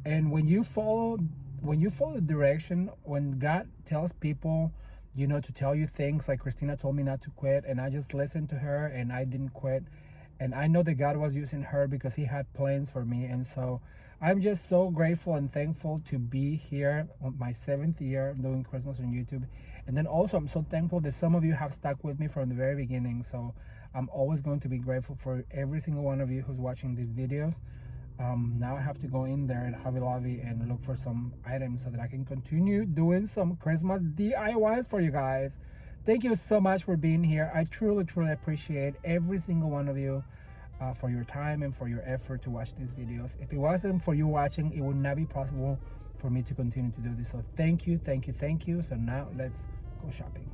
And when you follow the direction, when God tells people, you know, to tell you things, like Christina told me not to quit, and I just listened to her and I didn't quit. And I know that God was using her because he had plans for me. And so I'm just so grateful and thankful to be here on my 7th year doing Christmas on YouTube. And then also I'm so thankful that some of you have stuck with me from the very beginning. So I'm always going to be grateful for every single one of you who's watching these videos. Now I have to go in there at Hobby Lobby and look for some items so that I can continue doing some Christmas DIYs for you guys. Thank you so much for being here. I truly appreciate every single one of you for your time and for your effort to watch these videos. If it wasn't for you watching, it would not be possible for me to continue to do this. So thank you. So now let's go shopping.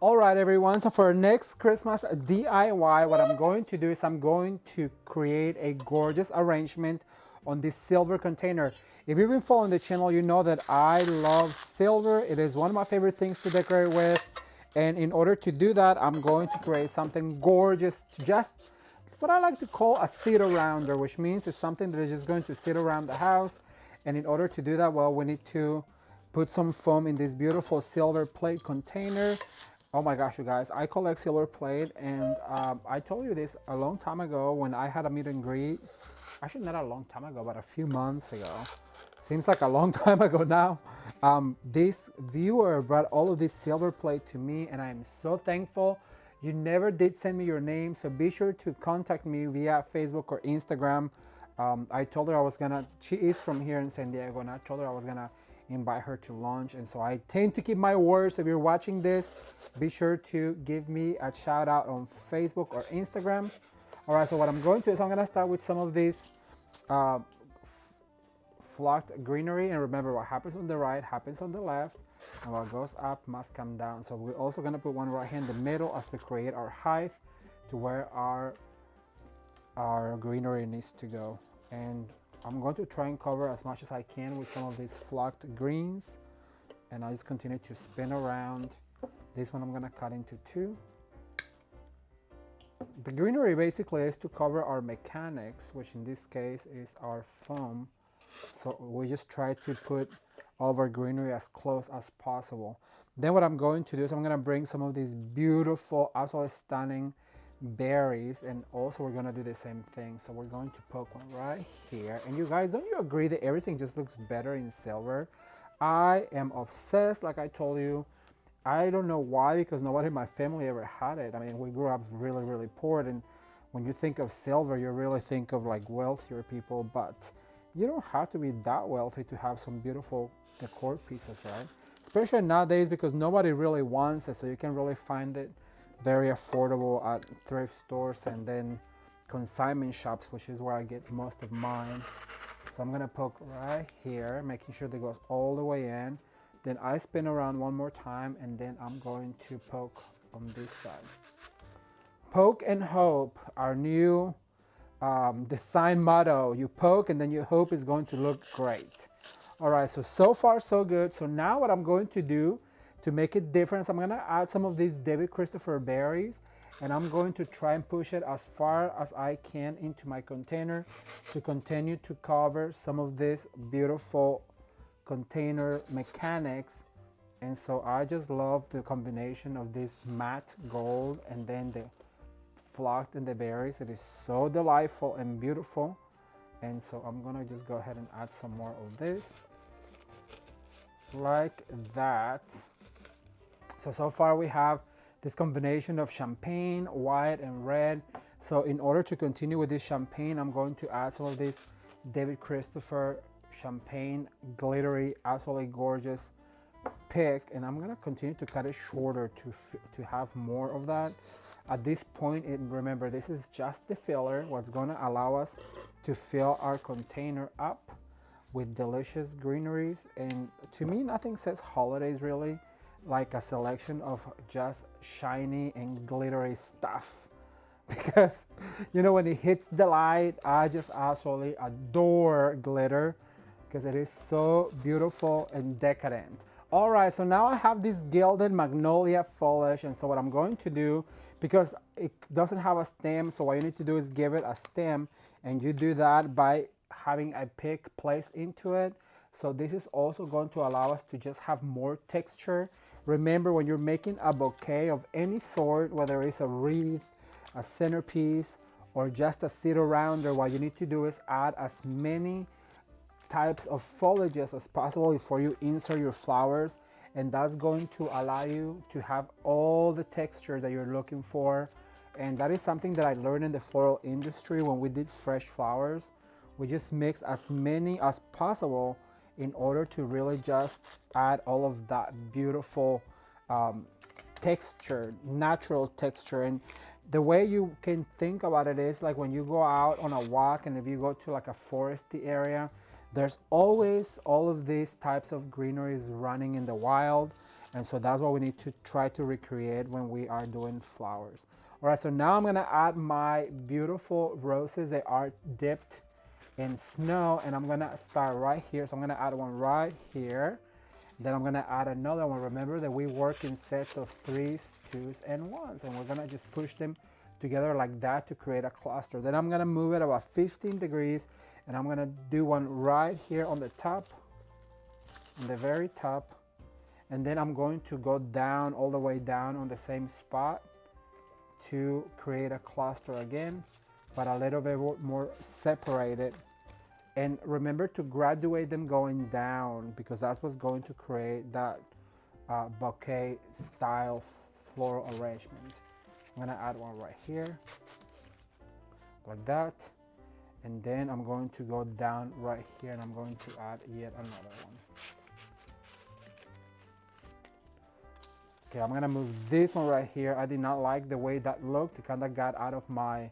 All right, everyone. So for our next Christmas DIY, what I'm going to do is I'm going to create a gorgeous arrangement on this silver container. If you've been following the channel, you know that I love silver. It is one of my favorite things to decorate with. And in order to do that, I'm going to create something gorgeous, just what I like to call a sit-arounder, which means it's something that is just going to sit around the house. And in order to do that, well, we need to put some foam in this beautiful silver plate container. Oh my gosh, you guys, I collect silver plate, and I told you this a long time ago when I had a meet and greet. Actually, not a long time ago, but a few months ago. Seems like a long time ago now. This viewer brought all of this silver plate to me, and I am so thankful. You never did send me your name, so be sure to contact me via Facebook or Instagram. I told her I was gonna, she is from here in San Diego, and I told her I was gonna invite her to lunch, and so I tend to keep my word. So if you're watching this, be sure to give me a shout out on Facebook or Instagram. All right, so what I'm going to do is I'm gonna start with some of this flocked greenery, and remember, what happens on the right happens on the left, and what goes up must come down. So we're also gonna put one right here in the middle as to create our height to where our greenery needs to go. And I'm going to try and cover as much as I can with some of these flocked greens, and I just continue to spin around. This one I'm gonna cut into 2. The greenery basically is to cover our mechanics, which in this case is our foam. So we just try to put all of our greenery as close as possible. Then what I'm going to do is I'm gonna bring some of these beautiful, absolutely stunning berries, and also we're gonna do the same thing. So we're going to poke one right here. And you guys, don't you agree that everything just looks better in silver? I am obsessed, like I told you. I don't know why, because nobody in my family ever had it. I mean, we grew up really poor, and when you think of silver, you really think of like wealthier people, but you don't have to be that wealthy to have some beautiful decor pieces, right? Especially nowadays, because nobody really wants it, so you can really find it very affordable at thrift stores and then consignment shops, which is where I get most of mine. So I'm gonna poke right here, making sure that goes all the way in. Then I spin around one more time, and then I'm going to poke on this side. Poke and hope, our new design motto. You poke and then you hope it's going to look great. All right, so far so good. So now what I'm going to do to make it different, I'm gonna add some of these David Christopher berries, and I'm going to try and push it as far as I can into my container to continue to cover some of this beautiful container mechanics. And so I just love the combination of this matte gold and then the flocked and the berries. It is so delightful and beautiful. And so I'm gonna just go ahead and add some more of this like that. So far we have this combination of champagne, white and red. So in order to continue with this champagne, I'm going to add some of this David Christopher champagne glittery, absolutely gorgeous pick, and I'm gonna continue to cut it shorter to have more of that. At this point, remember, this is just the filler, what's gonna allow us to fill our container up with delicious greeneries. And to me, nothing says holidays really like a selection of just shiny and glittery stuff. Because, you know, when it hits the light, I just absolutely adore glitter because it is so beautiful and decadent. All right, so now I have this gilded magnolia foliage, and so what I'm going to do, because it doesn't have a stem, so what you need to do is give it a stem, and you do that by having a pick placed into it. So this is also going to allow us to just have more texture. Remember, when you're making a bouquet of any sort, whether it's a wreath, a centerpiece, or just a cedar rounder, what you need to do is add as many types of foliages as possible before you insert your flowers, and that's going to allow you to have all the texture that you're looking for. And that is something that I learned in the floral industry when we did fresh flowers. We just mix as many as possible in order to really just add all of that beautiful texture, natural texture. And the way you can think about it is like when you go out on a walk, and if you go to like a foresty area, there's always all of these types of greeneries running in the wild. And so that's what we need to try to recreate when we are doing flowers. All right, so now I'm gonna add my beautiful roses. They are dipped in snow, and I'm gonna start right here. So I'm gonna add one right here. Then I'm gonna add another one. Remember that we work in sets of 3s, 2s, and 1s, and we're gonna just push them together like that to create a cluster. Then I'm gonna move it about 15 degrees, and I'm gonna do one right here on the top, on the very top. And then I'm going to go down, all the way down on the same spot to create a cluster again, but a little bit more separated. And remember to graduate them going down, because that's what's going to create that bouquet style floral arrangement. I'm gonna add one right here, like that. And then I'm going to go down right here, and I'm going to add yet another one. Okay, I'm gonna move this one right here. I did not like the way that looked. It kind of got out of my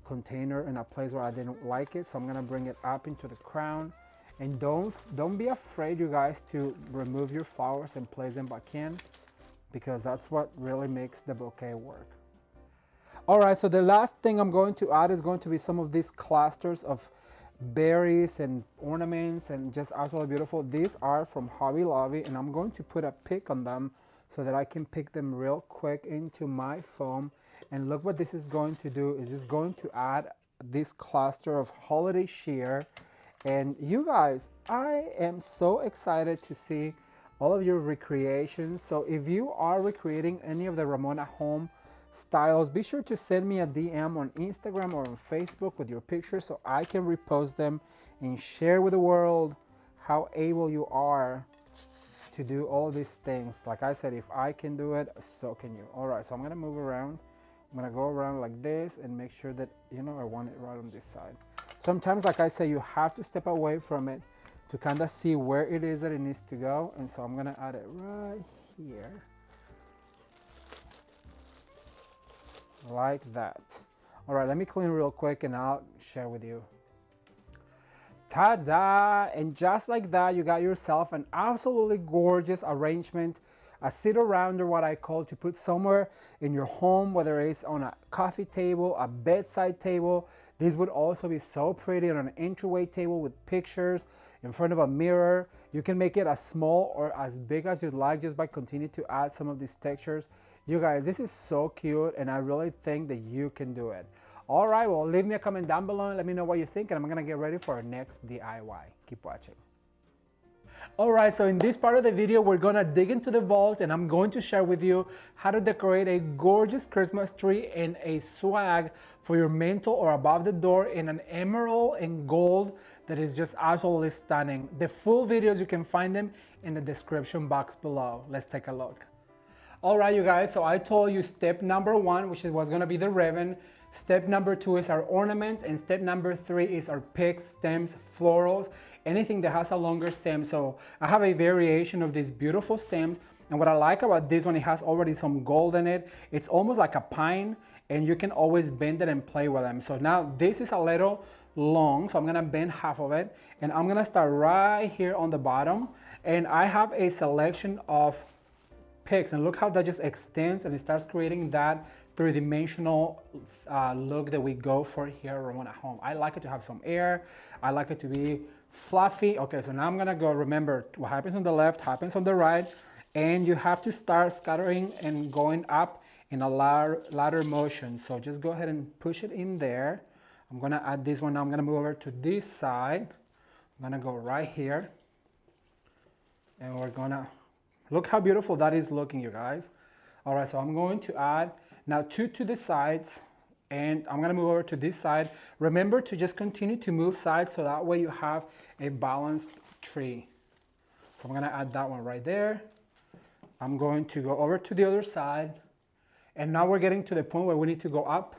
container in a place where I didn't like it. So I'm gonna bring it up into the crown. And don't be afraid, you guys, to remove your flowers and place them back in, because that's what really makes the bouquet work. All right, so the last thing I'm going to add is going to be some of these clusters of berries and ornaments, and just absolutely beautiful. These are from Hobby Lobby, and I'm going to put a pick on them so that I can pick them real quick into my foam. And look what this is going to do. Is just going to add this cluster of holiday cheer. And you guys, I am so excited to see all of your recreations. So if you are recreating any of the Ramon at home styles, be sure to send me a DM on Instagram or on Facebook with your pictures so I can repost them and share with the world how able you are to do all these things. Like I said, if I can do it, so can you. All right, so I'm gonna move around. I'm gonna go around like this and make sure that, you know, I want it right on this side. Sometimes, like I say, you have to step away from it to kind of see where it is that it needs to go. And so I'm gonna add it right here. Like that. All right, let me clean real quick and I'll share with you. Ta-da! And just like that, you got yourself an absolutely gorgeous arrangement, a cedar rounder, what I call, to put somewhere in your home, whether it's on a coffee table, a bedside table. This would also be so pretty on an entryway table with pictures in front of a mirror. You can make it as small or as big as you'd like just by continuing to add some of these textures. You guys, this is so cute, and I really think that you can do it. All right, well, leave me a comment down below and let me know what you think, and I'm gonna get ready for our next DIY. Keep watching. All right, so in this part of the video, we're gonna dig into the vault and I'm going to share with you how to decorate a gorgeous Christmas tree and a swag for your mantle or above the door in an emerald and gold that is just absolutely stunning. The full videos, you can find them in the description box below. Let's take a look. All right, you guys, so I told you step number 1, which was gonna be the ribbon. Step number 2 is our ornaments, and step number 3 is our picks, stems, florals, anything that has a longer stem. So I have a variation of these beautiful stems, and what I like about this one, it has already some gold in it. It's almost like a pine, and you can always bend it and play with them. So now this is a little long, so I'm gonna bend half of it, and I'm gonna start right here on the bottom, and I have a selection of picks, and look how that just extends and it starts creating that three-dimensional look that we go for here at Ramon at home. I like it to have some air. I like it to be fluffy. Okay, so now I'm gonna go, remember, what happens on the left happens on the right, and you have to start scattering and going up in a ladder motion. So just go ahead and push it in there. I'm gonna add this one now. I'm gonna move over to this side. I'm gonna go right here, and we're gonna, look how beautiful that is looking, you guys. All right, so I'm going to add now 2 to the sides, and I'm gonna move over to this side. Remember to just continue to move sides so that way you have a balanced tree. So I'm gonna add that one right there. I'm going to go over to the other side, and now we're getting to the point where we need to go up.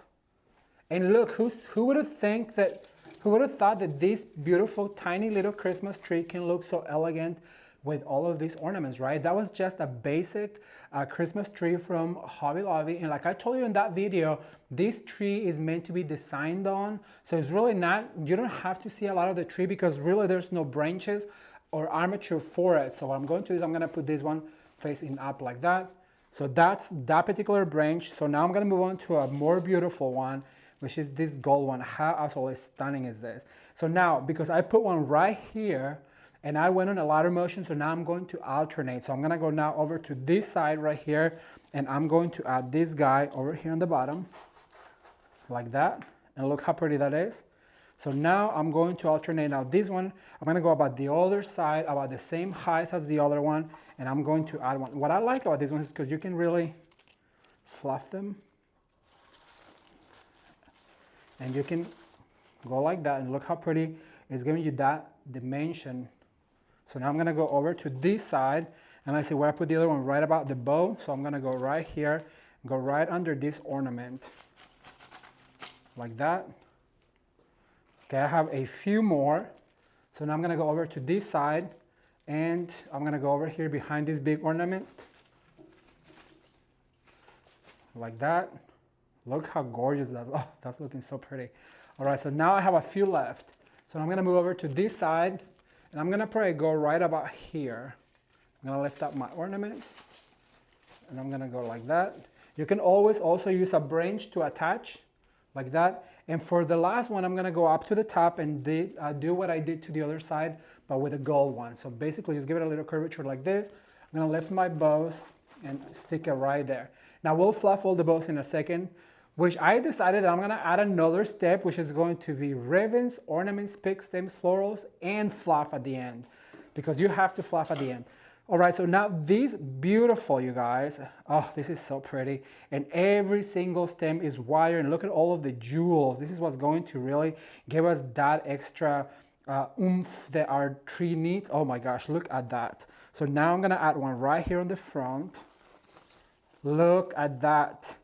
And look, who would have thought that this beautiful tiny little Christmas tree can look so elegant with all of these ornaments, right? That was just a basic Christmas tree from Hobby Lobby. And like I told you in that video, this tree is meant to be designed on. So it's really not, you don't have to see a lot of the tree because really there's no branches or armature for it. So what I'm going to do is I'm gonna put this one facing up like that. So that's that particular branch. So now I'm gonna move on to a more beautiful one, which is this gold one. How absolutely stunning is this? So now, because I put one right here, and I went on a ladder motion, so now I'm going to alternate. So I'm gonna go now over to this side right here, and I'm going to add this guy over here on the bottom, like that. And look how pretty that is. So now I'm going to alternate. Now this one, I'm gonna go about the other side, about the same height as the other one, and I'm going to add one. What I like about this one is because you can really fluff them. And you can go like that, and look how pretty it's giving you that dimension. So now I'm gonna go over to this side, and I see where I put the other one, right about the bow. So I'm gonna go right here, go right under this ornament, like that. Okay, I have a few more. So now I'm gonna go over to this side, and I'm gonna go over here behind this big ornament, like that. Look how gorgeous that, oh, that's looking so pretty. All right, so now I have a few left. So I'm gonna move over to this side, and I'm gonna probably go right about here. I'm gonna lift up my ornament, and I'm gonna go like that. You can always also use a branch to attach, like that. And for the last one, I'm gonna go up to the top and do what I did to the other side, but with a gold one. So basically just give it a little curvature like this. I'm gonna lift my bows and stick it right there. Now we'll fluff all the bows in a second, which I decided that I'm gonna add another step, which is going to be ribbons, ornaments, picks, stems, florals, and fluff at the end, because you have to fluff at the end. All right, so now these beautiful, you guys, oh, this is so pretty. And every single stem is wire, and look at all of the jewels. This is what's going to really give us that extra oomph that our tree needs. Oh my gosh, look at that. So now I'm gonna add one right here on the front. Look at that.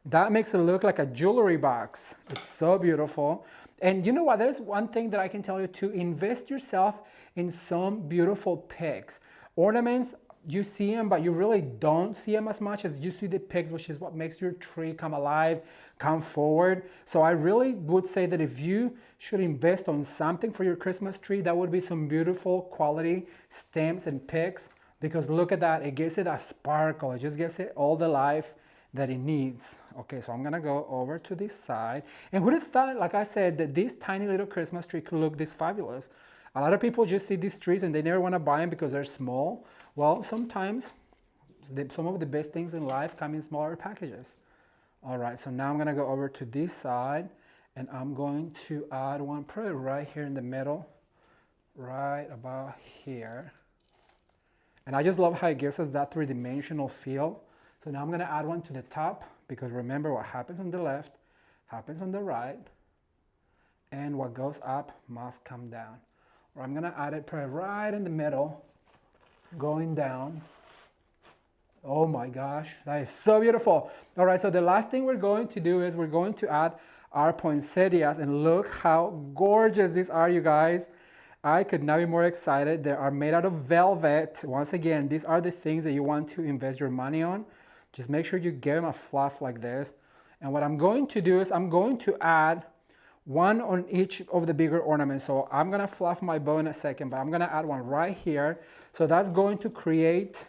That makes it look like a jewelry box. It's so beautiful. And you know what? There's one thing that I can tell you to invest yourself in some beautiful picks. Ornaments, you see them, but you really don't see them as much as you see the picks, which is what makes your tree come alive, come forward. So I really would say that if you should invest on something for your Christmas tree, that would be some beautiful quality stems and picks, because look at that. It gives it a sparkle. It just gives it all the life that it needs. Okay, so I'm gonna go over to this side. And who would have thought, like I said, that this tiny little Christmas tree could look this fabulous? A lot of people just see these trees and they never wanna buy them because they're small. Well, sometimes some of the best things in life come in smaller packages. All right, so now I'm gonna go over to this side, and I'm going to add one probably right here in the middle, right about here. And I just love how it gives us that three-dimensional feel. So now I'm gonna add one to the top, because remember, what happens on the left happens on the right, and what goes up must come down. Or I'm gonna add it probably right in the middle, going down. Oh my gosh, that is so beautiful. All right, so the last thing we're going to do is we're going to add our poinsettias, and look how gorgeous these are, you guys. I could not be more excited. They are made out of velvet. Once again, these are the things that you want to invest your money on. Just make sure you give them a fluff like this. And what I'm going to do is I'm going to add one on each of the bigger ornaments. So I'm gonna fluff my bow in a second, but I'm gonna add one right here. So that's going to create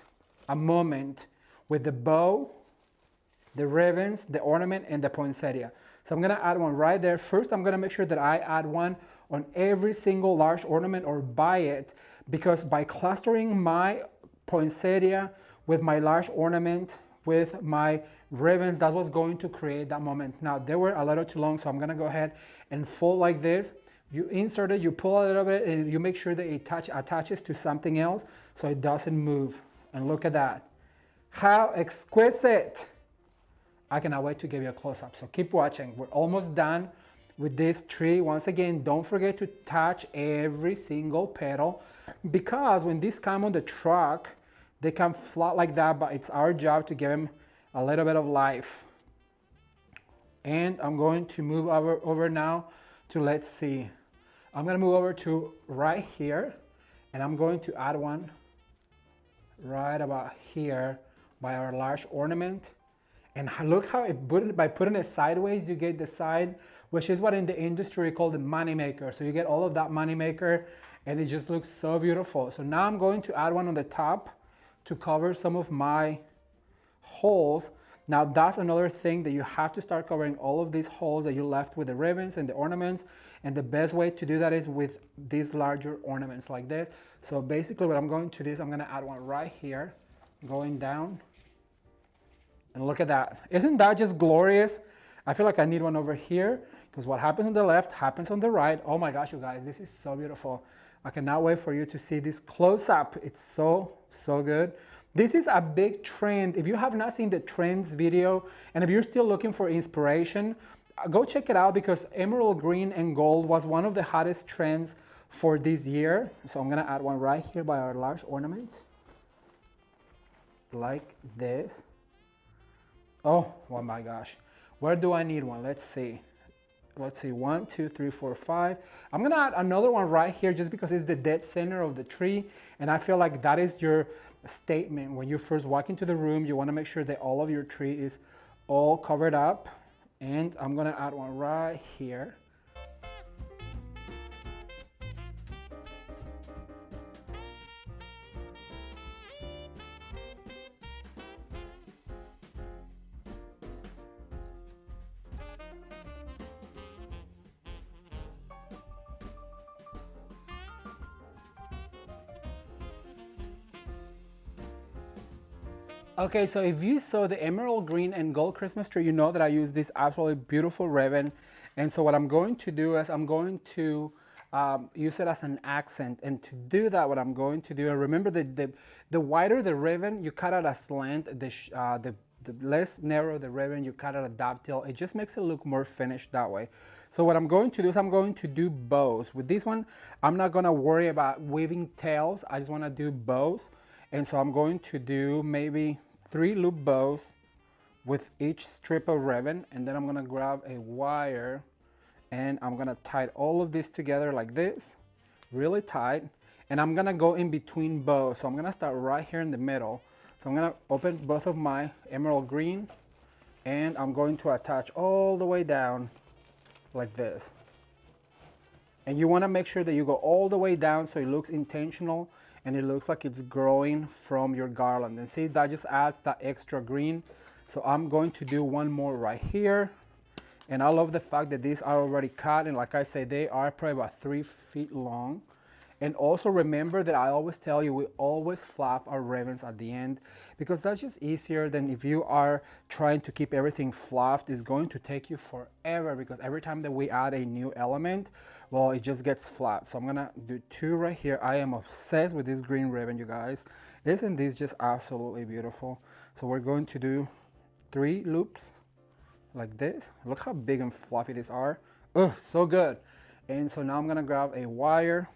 a moment with the bow, the ribbons, the ornament, and the poinsettia. So I'm gonna add one right there. First, I'm gonna make sure that I add one on every single large ornament or buy it, because by clustering my poinsettia with my large ornament, with my ribbons, that's what's going to create that moment. Now, they were a little too long, so I'm gonna go ahead and fold like this. You insert it, you pull a little bit, and you make sure that it attaches to something else so it doesn't move. And look at that. How exquisite. I cannot wait to give you a close-up, so keep watching. We're almost done with this tree. Once again, don't forget to touch every single petal, because when these come on the truck, they come flat like that, but it's our job to give them a little bit of life. And I'm going to move over now to, let's see, I'm gonna move over to right here, and I'm going to add one right about here by our large ornament. And look how by putting it sideways, you get the side, which is what in the industry called the money maker. So you get all of that money maker, and it just looks so beautiful. So now I'm going to add one on the top to cover some of my holes. Now that's another thing, that you have to start covering all of these holes that you left with the ribbons and the ornaments. And the best way to do that is with these larger ornaments like this. So basically what I'm going to do is I'm gonna add one right here, going down. And look at that. Isn't that just glorious? I feel like I need one over here, because what happens on the left happens on the right. Oh my gosh, you guys, this is so beautiful. I cannot wait for you to see this close up. It's so, so good. This is a big trend. If you have not seen the trends video, and if you're still looking for inspiration, go check it out, because emerald green and gold was one of the hottest trends for this year. So I'm gonna add one right here by our large ornament, like this. Oh my gosh. Where do I need one? Let's see. Let's see, 1, 2, 3, 4, 5. I'm gonna add another one right here, just because it's the dead center of the tree. And I feel like that is your statement. When you first walk into the room, you wanna make sure that all of your tree is all covered up. And I'm gonna add one right here. Okay, so if you saw the emerald green and gold Christmas tree, you know that I use this absolutely beautiful ribbon. And so what I'm going to do is I'm going to use it as an accent. And to do that, what I'm going to do, and remember the wider the ribbon, you cut out a slant, the less narrow the ribbon, you cut out a dovetail. It just makes it look more finished that way. So what I'm going to do is I'm going to do bows. With this one, I'm not gonna worry about weaving tails. I just wanna do bows. And so I'm going to do maybe 3 loop bows with each strip of ribbon, and then I'm gonna grab a wire and I'm gonna tie all of this together like this, really tight, and I'm gonna go in between bows. So I'm gonna start right here in the middle. So I'm gonna open both of my emerald green, and I'm going to attach all the way down like this. And you wanna make sure that you go all the way down so it looks intentional and it looks like it's growing from your garland. And see, that just adds that extra green. So I'm going to do one more right here. And I love the fact that these are already cut, and like I say, they are probably about 3 feet long. And also remember that I always tell you, we always fluff our ribbons at the end, because that's just easier than if you are trying to keep everything fluffed. It's going to take you forever, because every time that we add a new element, well, it just gets flat. So I'm gonna do 2 right here. I am obsessed with this green ribbon, you guys. Isn't this just absolutely beautiful? So we're going to do 3 loops like this. Look how big and fluffy these are. Oh, so good. And so now I'm gonna grab a wire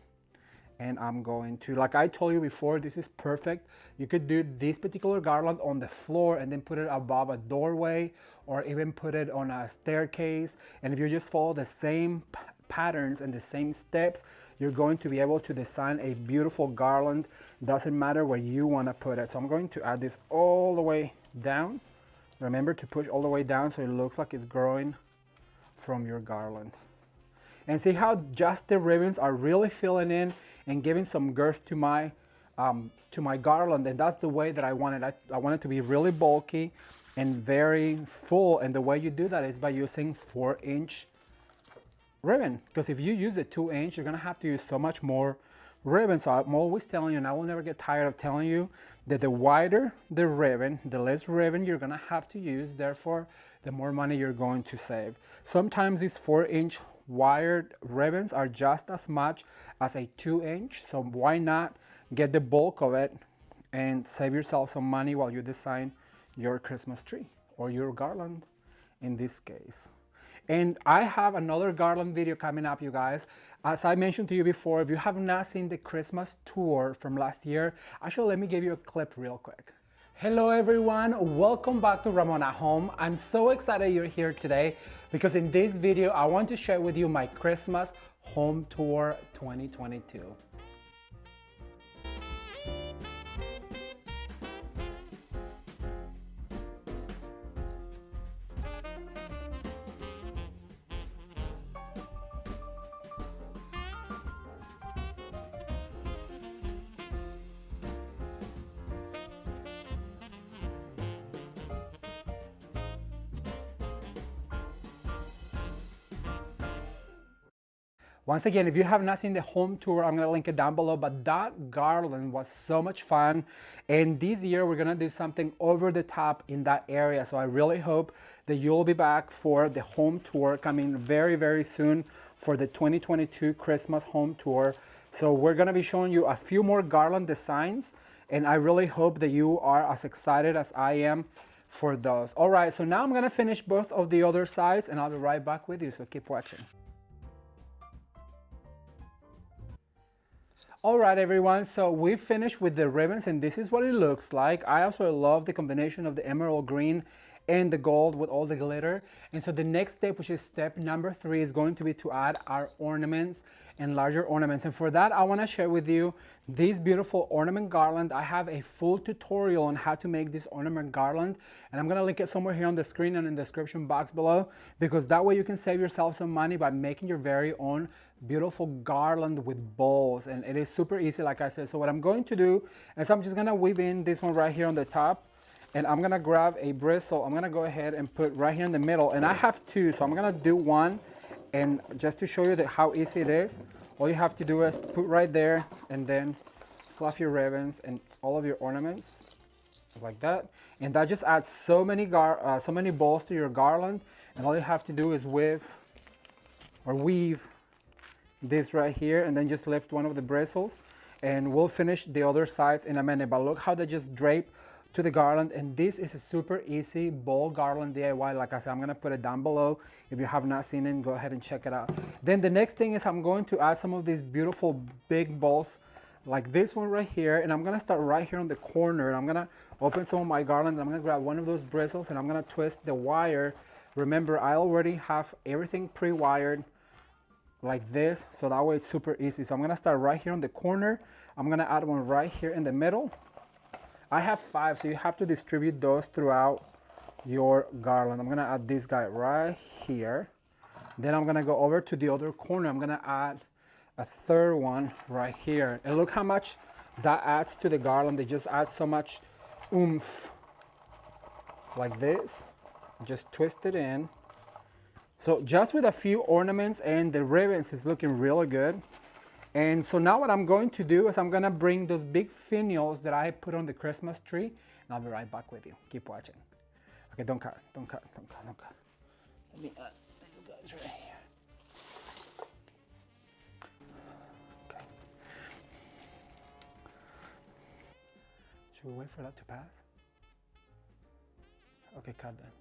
and I'm going to, like I told you before, this is perfect. You could do this particular garland on the floor and then put it above a doorway, or even put it on a staircase. And if you just follow the same patterns and the same steps, you're going to be able to design a beautiful garland. Doesn't matter where you want to put it. So I'm going to add this all the way down. Remember to push all the way down so it looks like it's growing from your garland. And see how just the ribbons are really filling in and giving some girth to my garland. And that's the way that I want it. I want it to be really bulky and very full. And the way you do that is by using 4-inch ribbon. Because if you use a 2-inch, you're gonna have to use so much more ribbon. So I'm always telling you, and I will never get tired of telling you, that the wider the ribbon, the less ribbon you're gonna have to use. Therefore, the more money you're going to save. Sometimes these 4-inch wired ribbons are just as much as a 2-inch. So why not get the bulk of it and save yourself some money while you design your Christmas tree or your garland in this case. And I have another garland video coming up, you guys. As I mentioned to you before, if you have not seen the Christmas tour from last year, actually let me give you a clip real quick. Hello everyone, welcome back to Ramon at Home. I'm so excited you're here today because in this video I want to share with you my Christmas home tour 2022. Once again, if you have not seen the home tour, I'm gonna link it down below, but that garland was so much fun. And this year, we're gonna do something over the top in that area. So I really hope that you'll be back for the home tour coming very, very soon for the 2022 Christmas home tour. So we're gonna be showing you a few more garland designs, and I really hope that you are as excited as I am for those. All right, so now I'm gonna finish both of the other sides and I'll be right back with you, so keep watching. All right, everyone, so we finished with the ribbons and this is what it looks like. I also love the combination of the emerald green and the gold with all the glitter. And so the next step, which is step number 3, is going to be to add our ornaments and larger ornaments. And for that, I want to share with you this beautiful ornament garland. I have a full tutorial on how to make this ornament garland, and I'm going to link it somewhere here on the screen and in the description box below, because that way you can save yourself some money by making your very own beautiful garland with balls. And it is super easy, like I said. So what I'm going to do is I'm just going to weave in this one right here on the top. And I'm gonna grab a bristle. I'm gonna go ahead and put right here in the middle. And I have 2, so I'm gonna do 1. And just to show you that how easy it is, all you have to do is put right there and then fluff your ribbons and all of your ornaments like that. And that just adds so many balls to your garland. And all you have to do is weave this right here and then just lift one of the bristles. And we'll finish the other sides in a minute. But look how they just drape to the garland. And this is a super easy ball garland DIY. Like I said, I'm gonna put it down below. If you have not seen it, go ahead and check it out. Then the next thing is I'm going to add some of these beautiful big balls like this one right here, and I'm gonna start right here on the corner. I'm gonna open some of my garland. I'm gonna grab one of those bristles and I'm gonna twist the wire. Remember, I already have everything pre-wired like this, so that way it's super easy. So I'm gonna start right here on the corner. I'm gonna add one right here in the middle. I have 5, so you have to distribute those throughout your garland. I'm gonna add this guy right here. Then I'm gonna go over to the other corner. I'm gonna add a 3rd one right here. And look how much that adds to the garland. They just add so much oomph like this. Just twist it in. So just with a few ornaments and the ribbons is looking really good. And so now what I'm going to do is I'm going to bring those big finials that I put on the Christmas tree, and I'll be right back with you. Keep watching. Okay, don't cut. Let me add these guys right here. Okay. Should we wait for that to pass? Okay, cut that.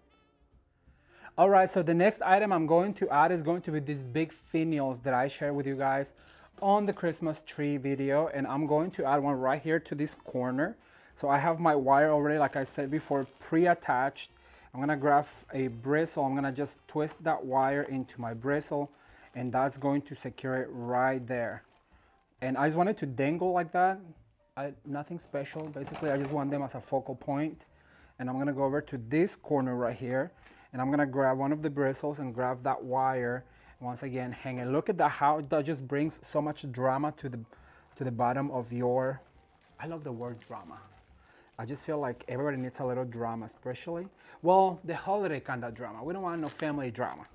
All right, so the next item I'm going to add is going to be these big finials that I shared with you guys on the Christmas tree video, and I'm going to add one right here to this corner. So I have my wire already, like I said before, pre-attached. I'm gonna grab a bristle. I'm gonna just twist that wire into my bristle, and that's going to secure it right there. And I just want it to dangle like that. Nothing special. Basically, I just want them as a focal point. And I'm gonna go over to this corner right here, and I'm gonna grab one of the bristles and grab that wire. Once again, hang it. Look at that, how that just brings so much drama to the bottom of your, I love the word drama. I just feel like everybody needs a little drama, especially, well, the holiday kind of drama. We don't want no family drama.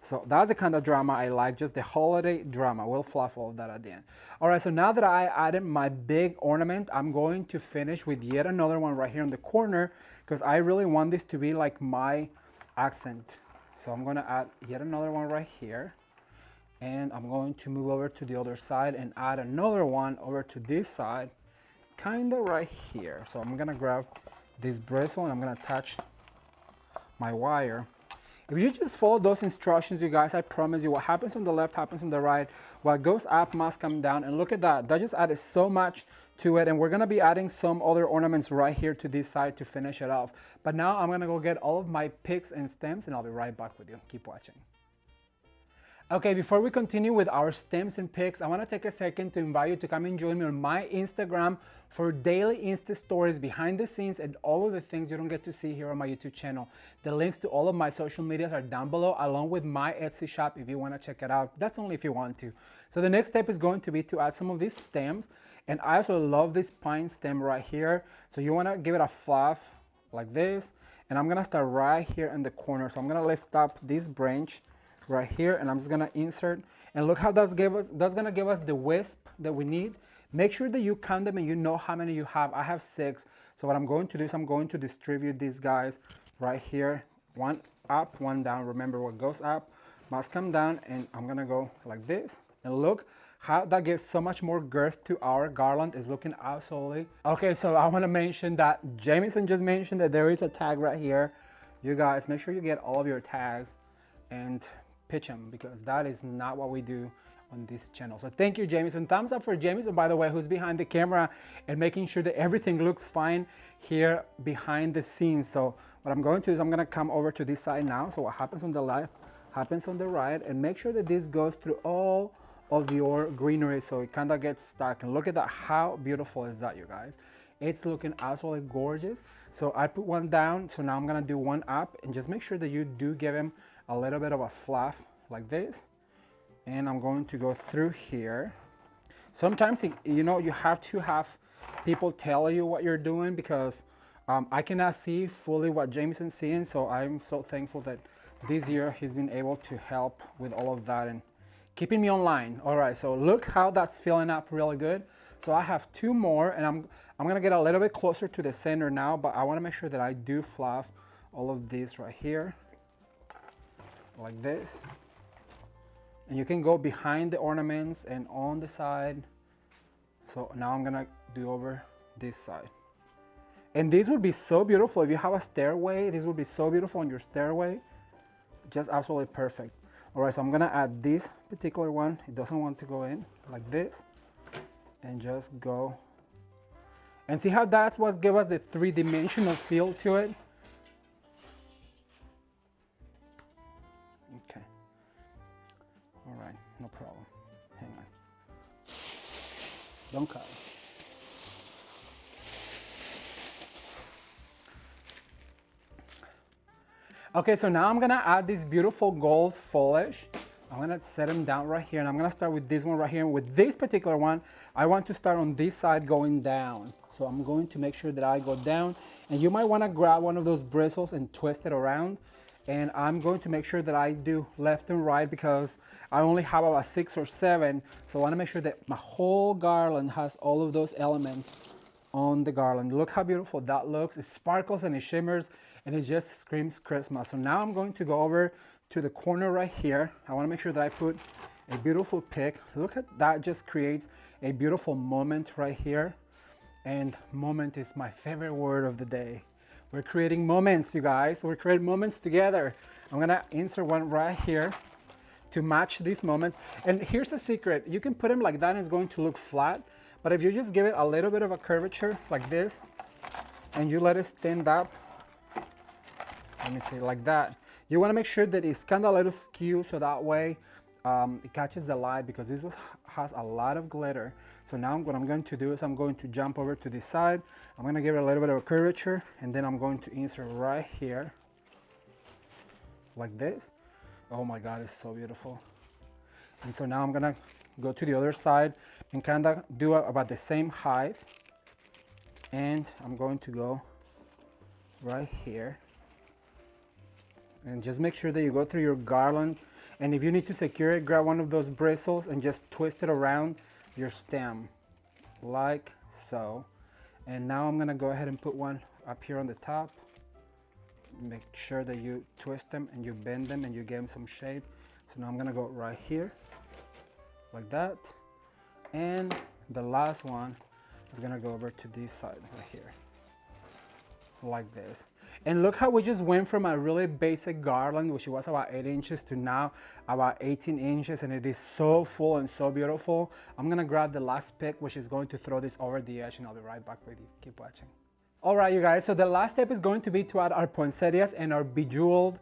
So that's the kind of drama I like, just the holiday drama. We'll fluff all of that at the end. All right, so now that I added my big ornament, I'm going to finish with yet another one right here in the corner, because I really want this to be like my accent. So I'm gonna add yet another one right here. And I'm going to move over to the other side and add another one over to this side, kind of right here. So I'm gonna grab this bristle and I'm gonna attach my wire. If you just follow those instructions, you guys, I promise you, what happens on the left happens on the right. What goes up must come down. And look at that, that just added so much to it. And we're gonna be adding some other ornaments right here to this side to finish it off. But now I'm gonna go get all of my picks and stems, and I'll be right back with you. Keep watching. Okay, before we continue with our stems and picks, I want to take a second to invite you to come and join me on my Instagram for daily Insta stories, behind the scenes, and all of the things you don't get to see here on my YouTube channel. The links to all of my social medias are down below, along with my Etsy shop if you want to check it out. That's only if you want to. So the next step is going to be to add some of these stems, and I also love this pine stem right here. So you want to give it a fluff like this, and I'm going to start right here in the corner. So I'm going to lift up this branch right here, and I'm just gonna insert, and look how that's gonna give us the wisp that we need. Make sure that you count them and you know how many you have. I have 6. So what I'm going to do is I'm going to distribute these guys right here, one up, one down. Remember, what goes up must come down, and I'm gonna go like this, and look how that gives so much more girth to our garland. Is looking absolutely okay. So I want to mention that Jameson just mentioned that there is a tag right here. You guys, make sure you get all of your tags and pitch them, because that is not what we do on this channel. So thank you, Jameson. Thumbs up for Jameson, by the way, who's behind the camera and making sure that everything looks fine here behind the scenes. So what I'm going to do is I'm going to come over to this side now. So what happens on the left happens on the right, and make sure that this goes through all of your greenery so it kind of gets stuck. And look at that, how beautiful is that, you guys? It's looking absolutely gorgeous. So I put one down, so now I'm gonna do one up, and just make sure that you do give him a little bit of a fluff like this. And I'm going to go through here. Sometimes, you know, you have to have people tell you what you're doing, because I cannot see fully what Jameson's seeing. So I'm so thankful that this year he's been able to help with all of that and keeping me online. All right, so look how that's filling up really good. So I have 2 more, and I'm gonna get a little bit closer to the center now, but I wanna make sure that I do fluff all of this right here, like this. And you can go behind the ornaments and on the side. So now I'm gonna do over this side. And this would be so beautiful if you have a stairway. This would be so beautiful on your stairway. Just absolutely perfect. All right, so I'm gonna add this particular one. It doesn't want to go in, like this. And just go. And see how that's what gives us the 3-dimensional feel to it? Okay. All right, no problem. Hang on. Don't cut. Okay, so now I'm gonna add this beautiful gold foliage. I'm gonna set them down right here, and I'm gonna start with this one right here. With this particular one, I want to start on this side going down. So I'm going to make sure that I go down, and you might wanna grab one of those bristles and twist it around. And I'm going to make sure that I do left and right, because I only have about 6 or 7. So I wanna make sure that my whole garland has all of those elements on the garland. Look how beautiful that looks. It sparkles and it shimmers, and it just screams Christmas. So now I'm going to go over to the corner right here. I want to make sure that I put a beautiful pick. Look at that, just creates a beautiful moment right here. And moment is my favorite word of the day. We're creating moments, you guys. We're creating moments together. I'm gonna insert one right here to match this moment. And here's the secret. You can put them like that and it's going to look flat. But if you just give it a little bit of a curvature like this, and you let it stand up, let me see, like that. You wanna make sure that it's kind of a little skew so that way it catches the light, because this has a lot of glitter. So now what I'm going to do is I'm going to jump over to this side. I'm going to give it a little bit of a curvature, and then I'm going to insert right here like this. Oh my God, it's so beautiful. And so now I'm going to go to the other side and kind of do about the same height. And I'm going to go right here. And just make sure that you go through your garland. And if you need to secure it, grab one of those bristles and just twist it around your stem like so. And now I'm gonna go ahead and put one up here on the top. Make sure that you twist them and you bend them and you give them some shape. So now I'm gonna go right here like that, and the last one is gonna go over to this side right here like this. And look how we just went from a really basic garland, which was about 8 inches, to now about 18 inches, and it is so full and so beautiful. I'm gonna grab the last pick, which is going to throw this over the edge, and I'll be right back with you. Keep watching. All right, you guys, so the last step is going to be to add our poinsettias and our bejeweled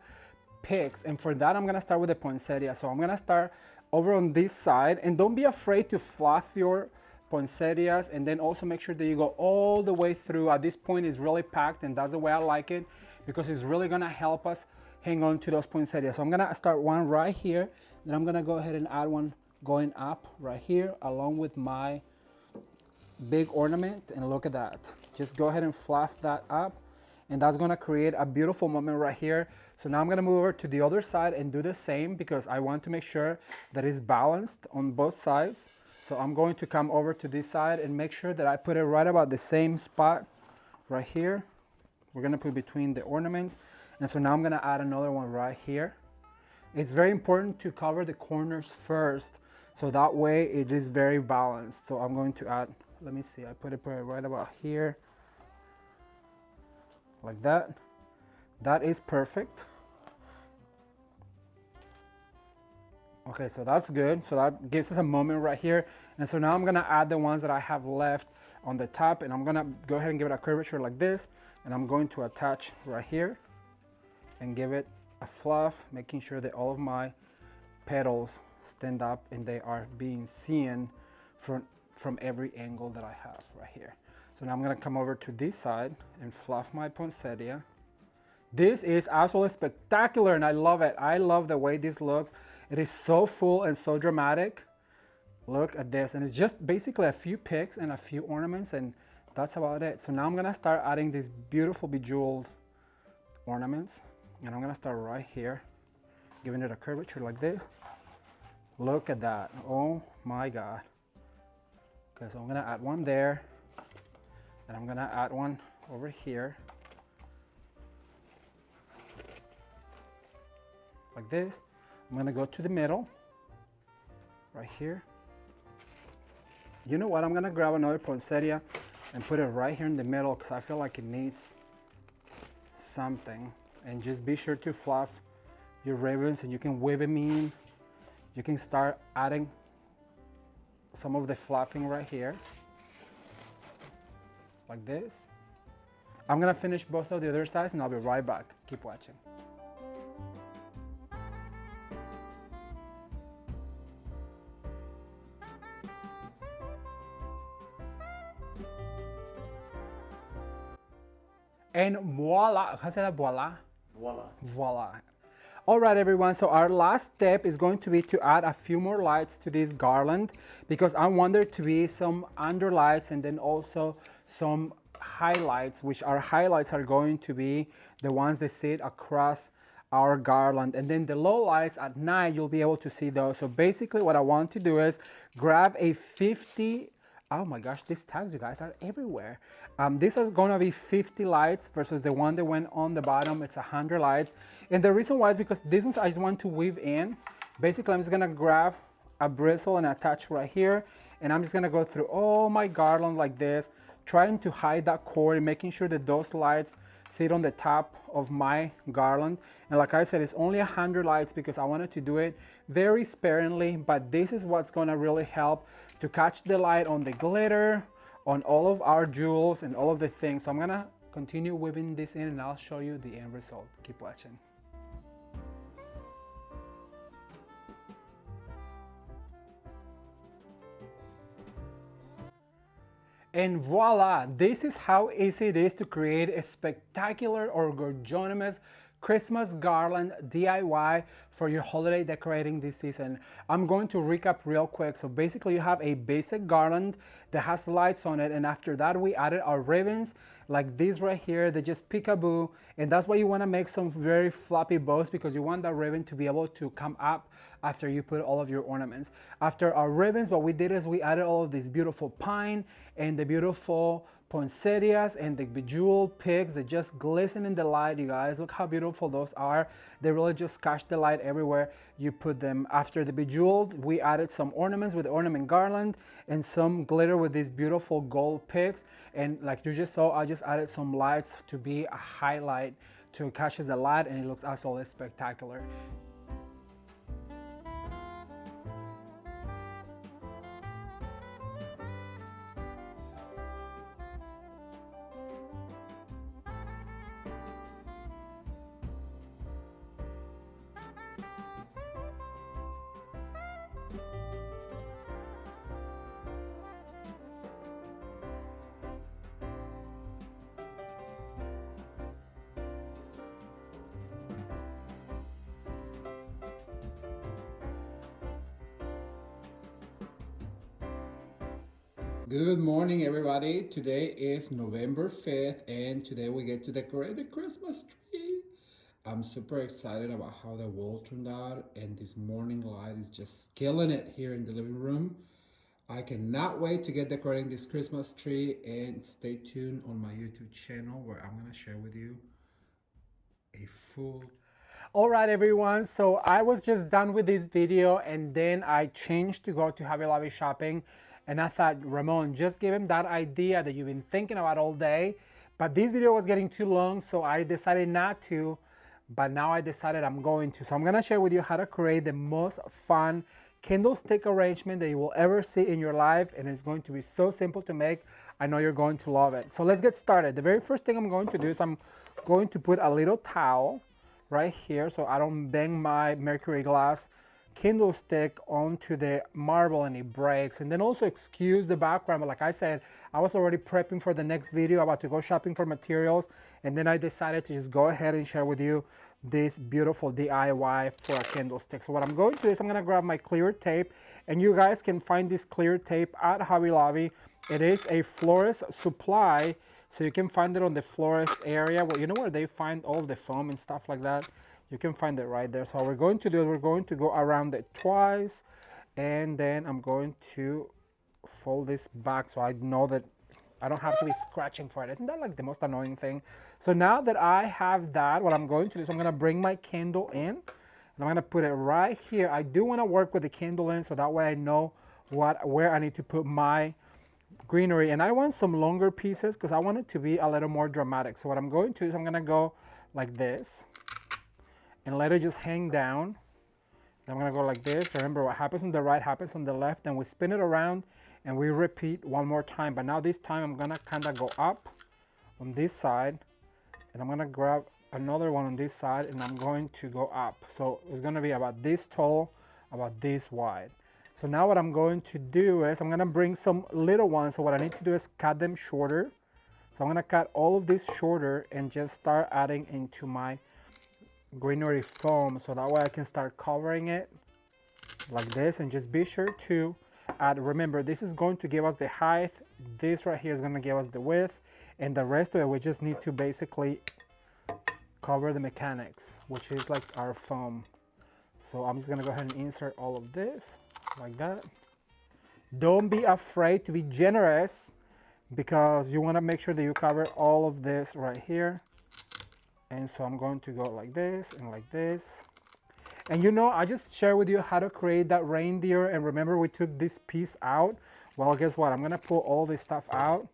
picks. And for that, I'm gonna start with the poinsettia. So I'm gonna start over on this side, and don't be afraid to fluff your poinsettias, and then also make sure that you go all the way through. At this point it's really packed, and that's the way I like it, because it's really gonna help us hang on to those poinsettias. So I'm gonna start one right here, then I'm gonna go ahead and add one going up right here along with my big ornament. And look at that, just go ahead and fluff that up, and that's gonna create a beautiful moment right here. So now I'm gonna move over to the other side and do the same, because I want to make sure that it's balanced on both sides. So I'm going to come over to this side and make sure that I put it right about the same spot right here. We're gonna put between the ornaments. And so now I'm gonna add another one right here. It's very important to cover the corners first, so that way it is very balanced. So I'm going to add, let me see, I put it right about here, like that. That is perfect. Okay, so that's good. So that gives us a moment right here. And so now I'm gonna add the ones that I have left on the top, and I'm gonna go ahead and give it a curvature like this. And I'm going to attach right here and give it a fluff, making sure that all of my petals stand up and they are being seen from every angle that I have right here. So now I'm gonna come over to this side and fluff my poinsettia. This is absolutely spectacular, and I love it. I love the way this looks. It is so full and so dramatic. Look at this, and it's just basically a few picks and a few ornaments, and that's about it. So now I'm gonna start adding these beautiful bejeweled ornaments, and I'm gonna start right here, giving it a curvature like this. Look at that, oh my God. Okay, so I'm gonna add one there, and I'm gonna add one over here, like this. I'm gonna go to the middle, right here. You know what, I'm gonna grab another poinsettia and put it right here in the middle, because I feel like it needs something. And just be sure to fluff your ribbons, and you can weave them in. You can start adding some of the fluffing right here, like this. I'm gonna finish both of the other sides, and I'll be right back. Keep watching. And voila, how say that, voila? Voila. Voila. All right, everyone, so our last step is going to be to add a few more lights to this garland, because I want there to be some underlights and then also some highlights, which our highlights are going to be the ones that sit across our garland. And then the low lights at night, you'll be able to see those. So basically what I want to do is grab a 50, oh my gosh, these tags, you guys, are everywhere. These are gonna be 50 lights versus the one that went on the bottom, it's 100 lights. And the reason why is because these ones I just want to weave in. Basically, I'm just gonna grab a bristle and attach right here, and I'm just gonna go through all my garland like this trying to hide that cord and making sure that those lights sit on the top of my garland. And like I said, it's only 100 lights because I wanted to do it very sparingly, but this is what's gonna really help to catch the light on the glitter, on all of our jewels and all of the things. So I'm gonna continue weaving this in and I'll show you the end result. Keep watching. And voila, this is how easy it is to create a spectacular or gorgeous Christmas garland DIY for your holiday decorating this season. I'm going to recap real quick. So basically you have a basic garland that has lights on it, and after that we added our ribbons like these right here. They just peekaboo, and that's why you want to make some very floppy bows, because you want that ribbon to be able to come up after you put all of your ornaments. After our ribbons, what we did is we added all of this beautiful pine and the beautiful poinsettias and the bejeweled pigs that just glisten in the light. You guys, look how beautiful those are. They really just catch the light everywhere you put them. After the bejeweled, we added some ornaments with the ornament garland and some glitter with these beautiful gold pigs. And like you just saw, I just added some lights to be a highlight to catch the light, and it looks absolutely spectacular. Good morning, everybody. Today is November 5th, and today we get to decorate the Christmas tree. I'm super excited about how the wall turned out, and this morning light is just killing it here in the living room. I cannot wait to get decorating this Christmas tree, and stay tuned on my YouTube channel where I'm gonna share with you a full... All right, everyone, so I was just done with this video, and then I changed to go to Hobby Lobby shopping. And I thought, Ramon, just give him that idea that you've been thinking about all day. But this video was getting too long, so I decided not to. But now I decided I'm going to. So I'm going to share with you how to create the most fun candlestick arrangement that you will ever see in your life. And it's going to be so simple to make. I know you're going to love it. So let's get started. The very first thing I'm going to do is I'm going to put a little towel right here so I don't bang my mercury glass candlestick onto the marble and it breaks. And then also excuse the background, but like I said, I was already prepping for the next video, about to go shopping for materials, and then I decided to just go ahead and share with you this beautiful DIY for a candlestick. So what I'm going to do is I'm going to grab my clear tape, and you guys can find this clear tape at Hobby Lobby. It is a florist supply, so you can find it on the florist area. Well, you know where they find all the foam and stuff like that? You can find it right there. So what we're going to do is we're going to go around it twice, and then I'm going to fold this back so I know that I don't have to be scratching for it. Isn't that like the most annoying thing? So now that I have that, what I'm going to do is I'm going to bring my candle in, and I'm going to put it right here. I do want to work with the candle in so that way I know where I need to put my greenery. And I want some longer pieces because I want it to be a little more dramatic. So what I'm going to do is I'm going to go like this and let it just hang down. Then I'm gonna go like this. Remember, what happens on the right happens on the left, and we spin it around and we repeat one more time. But now this time I'm gonna kind of go up on this side, and I'm gonna grab another one on this side, and I'm going to go up. So it's gonna be about this tall, about this wide. So now what I'm going to do is I'm gonna bring some little ones. So what I need to do is cut them shorter. So I'm gonna cut all of this shorter and just start adding into my greenery foam, so that way I can start covering it like this. And just be sure to add, remember, this is going to give us the height, this right here is going to give us the width, and the rest of it we just need to basically cover the mechanics, which is like our foam. So I'm just going to go ahead and insert all of this like that. Don't be afraid to be generous, because you want to make sure that you cover all of this right here. And so I'm going to go like this and like this. And you know, I just shared with you how to create that reindeer, and remember we took this piece out. Well, guess what? I'm gonna pull all this stuff out,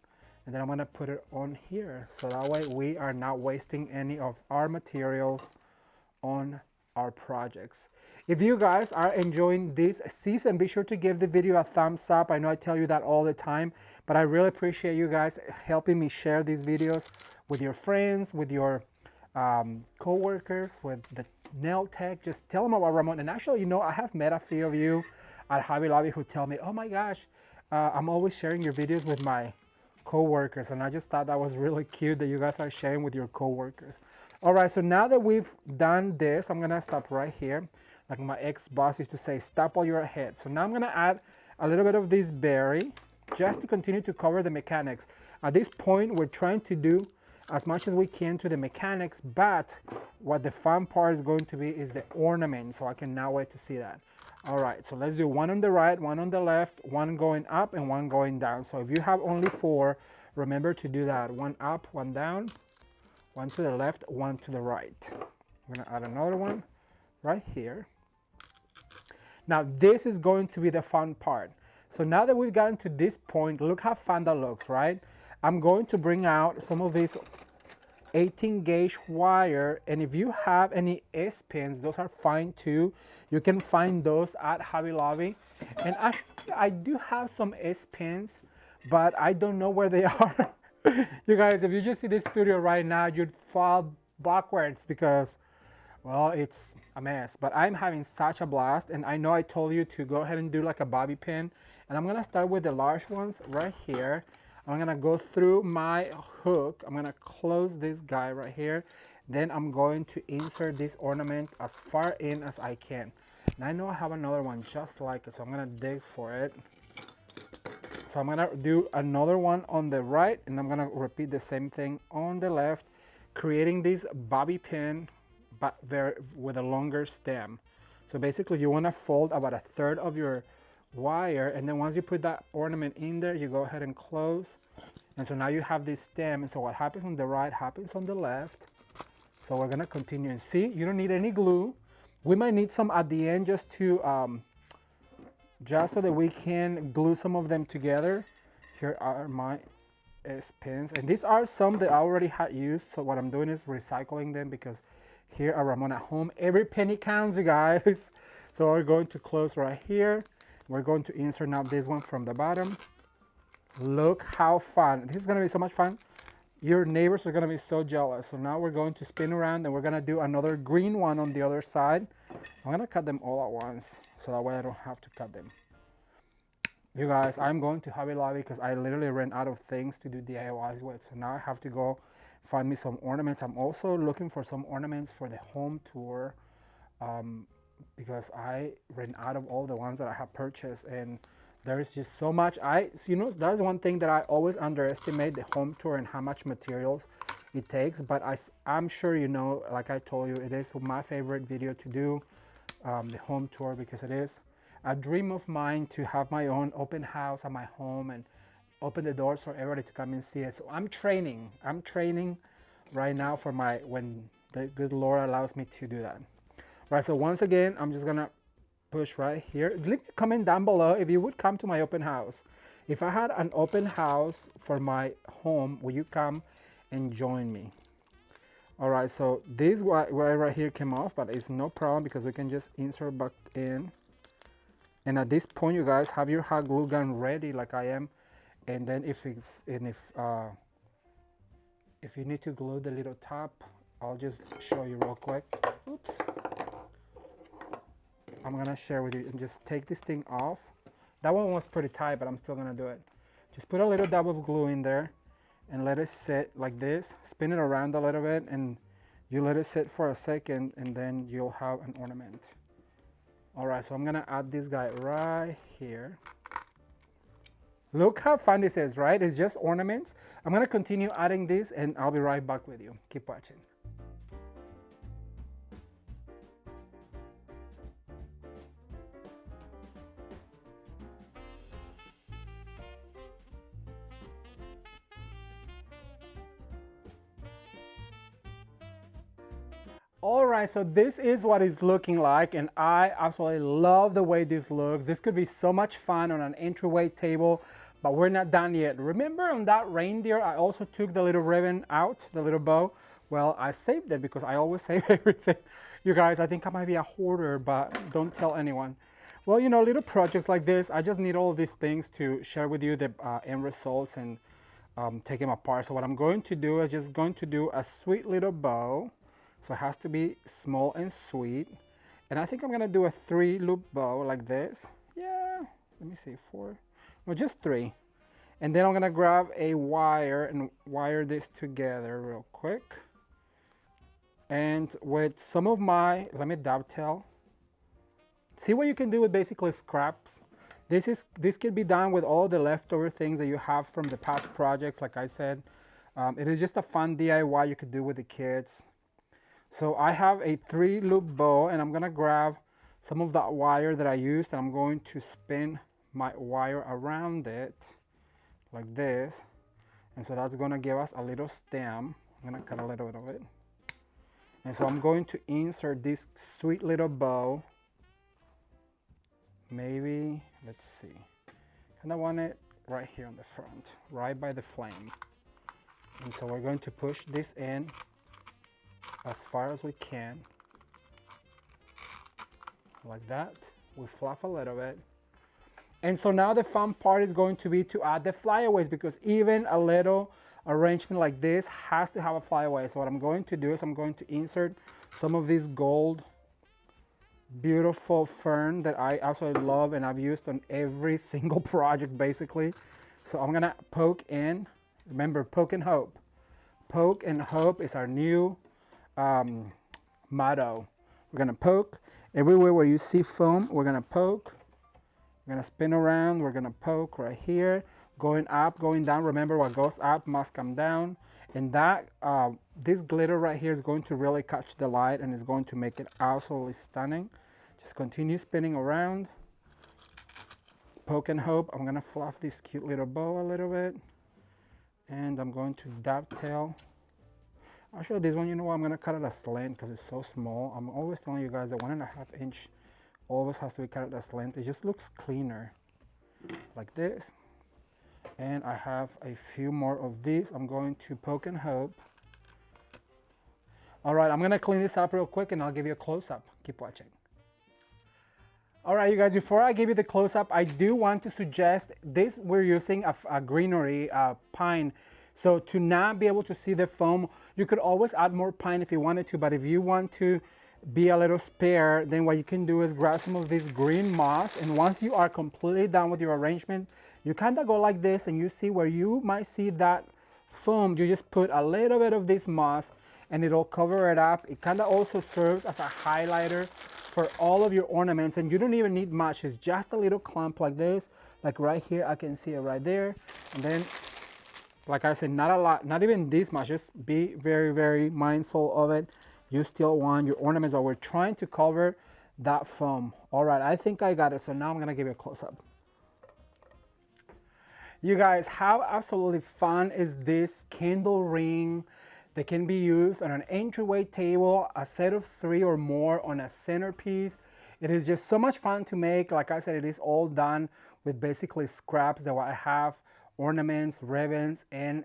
And then I'm gonna put it on here. So that way we are not wasting any of our materials on our projects. If you guys are enjoying this season, be sure to give the video a thumbs up. I know I tell you that all the time, but I really appreciate you guys helping me share these videos with your friends, with your co-workers, with the nail tech. Just tell them about Ramon. And actually, you know, I have met a few of you at Hobby Lobby who tell me, oh my gosh, I'm always sharing your videos with my co-workers, and I just thought that was really cute that you guys are sharing with your co-workers. All right, so now that we've done this, I'm gonna stop right here. Like my ex-boss used to say, stop while you're ahead. So now I'm gonna add a little bit of this berry just to continue to cover the mechanics. At this point, we're trying to do as much as we can to the mechanics, but what the fun part is going to be is the ornament, so I can now wait to see that. All right, so let's do one on the right, one on the left, one going up and one going down. So if you have only 4, remember to do that. One up, one down, one to the left, one to the right. I'm gonna add another one right here. Now this is going to be the fun part. So now that we've gotten to this point, look how fun that looks, right? I'm going to bring out some of these 18 gauge wire, and if you have any S-pins, those are fine too. You can find those at Hobby Lobby. And actually, I do have some S-pins, but I don't know where they are. You guys, if you just see this studio right now, you'd fall backwards because, well, it's a mess. But I'm having such a blast, and I know I told you to go ahead and do like a bobby pin. And I'm gonna start with the large ones right here. I'm gonna go through my hook. I'm gonna close this guy right here. Then I'm going to insert this ornament as far in as I can. And I know I have another one just like it, so I'm gonna dig for it. So I'm gonna do another one on the right, and I'm gonna repeat the same thing on the left, creating this bobby pin, but with a longer stem. So basically you wanna fold about 1/3 of your wire, and then once you put that ornament in there, you go ahead and close. And so now you have this stem, and so what happens on the right happens on the left. So we're gonna continue, and see, you don't need any glue. We might need some at the end just to just so that we can glue some of them together. Here are my S-pins, and these are some that I already had used. So what I'm doing is recycling them, because here at Ramon at Home, every penny counts, you guys. So we're going to close right here. We're going to insert now this one from the bottom. Look how fun. This is gonna be so much fun. Your neighbors are gonna be so jealous. So now we're going to spin around, and we're gonna do another green one on the other side. I'm gonna cut them all at once, so that way I don't have to cut them. You guys, I'm going to Hobby Lobby because I literally ran out of things to do DIYs with. So now I have to go find me some ornaments. I'm also looking for some ornaments for the home tour, because I ran out of all the ones that I have purchased, and there's just so much. You know, that's one thing that I always underestimate, the home tour and how much materials it takes. But I'm sure you know, like I told you, it is my favorite video to do, the home tour, because it is a dream of mine to have my own open house at my home and open the doors for everybody to come and see it. So I'm training right now for when the good Lord allows me to do that. Right, so once again, I'm just gonna push right here. Leave a comment down below if you would come to my open house. If I had an open house for my home, will you come and join me? All right, so this wire right here came off, but it's no problem because we can just insert back in. And at this point, you guys, have your hot glue gun ready like I am. And then if you need to glue the little top, I'll just show you real quick. Oops. I'm gonna share with you and just take this thing off. That one was pretty tight, but I'm still gonna do it. Just put a little dab of glue in there and let it sit like this. Spin it around a little bit, and you let it sit for a second, and then you'll have an ornament. All right, so I'm gonna add this guy right here. Look how fun this is, right? It's just ornaments. I'm gonna continue adding this, and I'll be right back with you. Keep watching. All right, so this is what it's looking like, and I absolutely love the way this looks. This could be so much fun on an entryway table, but we're not done yet. Remember on that reindeer, I also took the little ribbon out, the little bow. Well, I saved it because I always save everything. You guys, I think I might be a hoarder, but don't tell anyone. Well, you know, little projects like this, I just need all of these things to share with you the end results and take them apart. So what I'm going to do is just going to do a sweet little bow. So it has to be small and sweet. And I think I'm gonna do a 3-loop bow like this. Yeah, let me see, 4, no, just 3. And then I'm gonna grab a wire and wire this together real quick. And with some of my, let me dovetail. See what you can do with basically scraps. This can be done with all the leftover things that you have from the past projects, like I said. It is just a fun DIY you could do with the kids. So I have a 3-loop bow, and I'm gonna grab some of that wire that I used, and I'm going to spin my wire around it like this. And so that's gonna give us a little stem. I'm gonna cut a little bit of it. And so I'm going to insert this sweet little bow. Maybe, let's see. And I want it right here on the front, right by the flame. And so we're going to push this in as far as we can. Like that. We fluff a little bit. And so now the fun part is going to be to add the flyaways, because even a little arrangement like this has to have a flyaway. So what I'm going to do is I'm going to insert some of this gold beautiful fern that I absolutely love and I've used on every single project basically. So I'm gonna poke in. Remember, poke and hope. Poke and hope is our new motto. We're gonna poke everywhere where you see foam. We're gonna poke. We're gonna spin around. We're gonna poke right here, going up, going down. Remember, what goes up must come down. And that this glitter right here is going to really catch the light and is going to make it absolutely stunning. Just continue spinning around. Poke and hope. I'm gonna fluff this cute little bow a little bit, and I'm going to dovetail. Actually, this one, you know what, I'm gonna cut it a slant because it's so small. I'm always telling you guys that 1.5 inch always has to be cut at a slant. It just looks cleaner, like this. And I have a few more of these. I'm going to poke and hope. All right, I'm gonna clean this up real quick and I'll give you a close-up. Keep watching. All right, you guys, before I give you the close-up, I do want to suggest this. We're using a greenery pine. So to not be able to see the foam, you could always add more pine if you wanted to, but if you want to be a little spare, then what you can do is grab some of this green moss, and once you are completely done with your arrangement, you kind of go like this, and you see where you might see that foam, you just put a little bit of this moss and it'll cover it up. It kind of also serves as a highlighter for all of your ornaments, and you don't even need much. It's just a little clump like this, like right here. I can see it right there. And then, like I said, not a lot, not even this much. Just be very, very mindful of it. You still want your ornaments, but we're trying to cover that foam. All right, I think I got it. So now I'm gonna give you a close-up. You guys, how absolutely fun is this candle ring that can be used on an entryway table, a set of 3 or more on a centerpiece. It is just so much fun to make. Like I said, it is all done with basically scraps that I have, ornaments, ribbons, and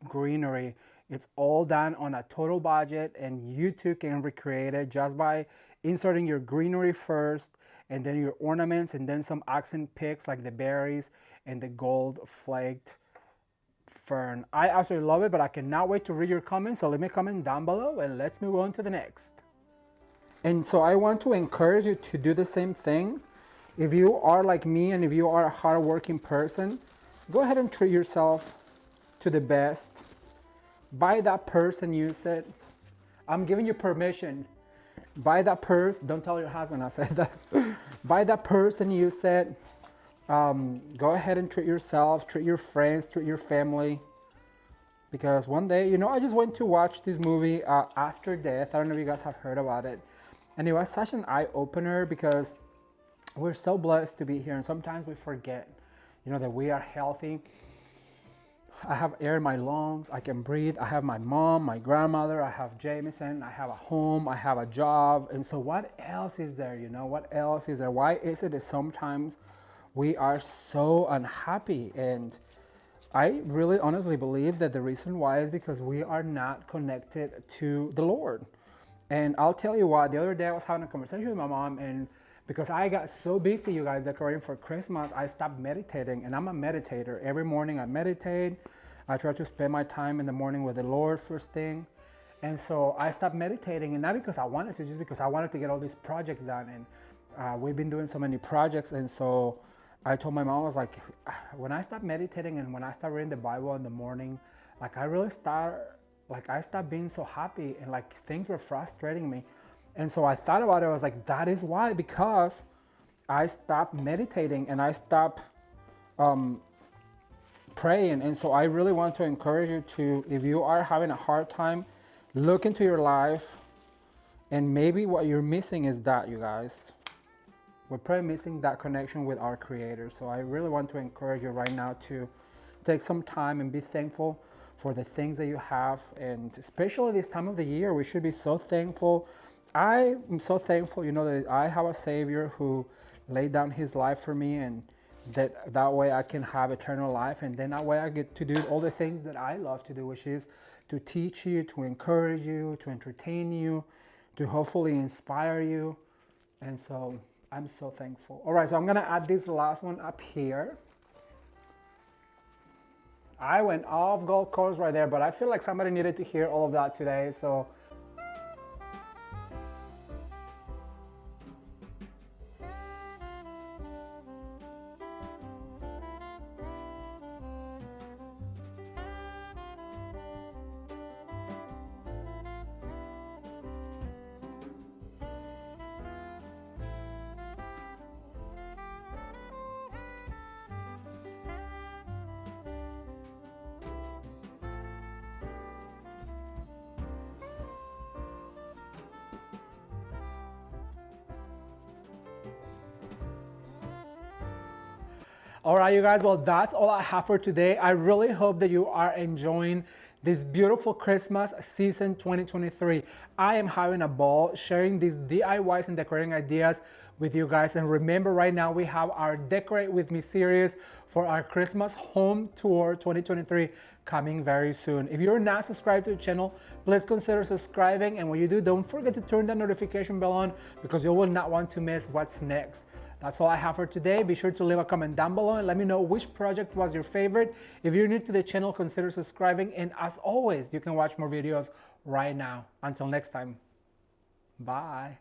greenery. It's all done on a total budget, and you too can recreate it just by inserting your greenery first, and then your ornaments, and then some accent picks like the berries and the gold flaked fern. I absolutely love it, but I cannot wait to read your comments. So let me comment down below and let's move on to the next. And so I want to encourage you to do the same thing. If you are like me and if you are a hardworking person, go ahead and treat yourself to the best. Buy that purse and use it. I'm giving you permission. Buy that purse. Don't tell your husband I said that. Buy that purse and use it. Go ahead and treat yourself, treat your friends, treat your family. Because one day, you know, I just went to watch this movie, After Death. I don't know if you guys have heard about it. And it was such an eye-opener because we're so blessed to be here. And sometimes we forget, you know, that we are healthy. I have air in my lungs. I can breathe. I have my mom, my grandmother. I have Jameson. I have a home. I have a job. And so what else is there, you know? What else is there? Why is it that sometimes we are so unhappy. And I really honestly believe that the reason why is because we are not connected to the Lord. And I'll tell you what, the other day I was having a conversation with my mom, and because I got so busy, you guys, decorating for Christmas, I stopped meditating. And I'm a meditator. Every morning I meditate. I try to spend my time in the morning with the Lord first thing. And so I stopped meditating, and not because I wanted to, just because I wanted to get all these projects done. And we've been doing so many projects. And so I told my mom, I was like, when I stop meditating and when I start reading the Bible in the morning, like I stopped being so happy, and like things were frustrating me. And so I thought about it. I was like, that is why, because I stopped meditating and I stopped praying. And so I really want to encourage you to, if you are having a hard time, look into your life, and maybe what you're missing is that, you guys. We're probably missing that connection with our Creator. So I really want to encourage you right now to take some time and be thankful for the things that you have. And especially this time of the year, we should be so thankful. I am so thankful, that I have a Savior who laid down his life for me, and that way I can have eternal life. And then that way I get to do all the things that I love to do, which is to teach you, to encourage you, to entertain you, to hopefully inspire you. And so I'm so thankful. All right, so I'm gonna add this last one up here. I went off golf course right there, but I feel like somebody needed to hear all of that today, so. All right, you guys, well, that's all I have for today. I really hope that you are enjoying this beautiful Christmas season 2023. I am having a ball sharing these DIYs and decorating ideas with you guys. And remember, right now we have our Decorate With Me series for our Christmas home tour 2023 coming very soon. If you're not subscribed to the channel, please consider subscribing. And when you do, don't forget to turn that notification bell on, because you will not want to miss what's next. That's all I have for today. Be sure to leave a comment down below and let me know which project was your favorite. If you're new to the channel, consider subscribing. And as always, you can watch more videos right now. Until next time, bye.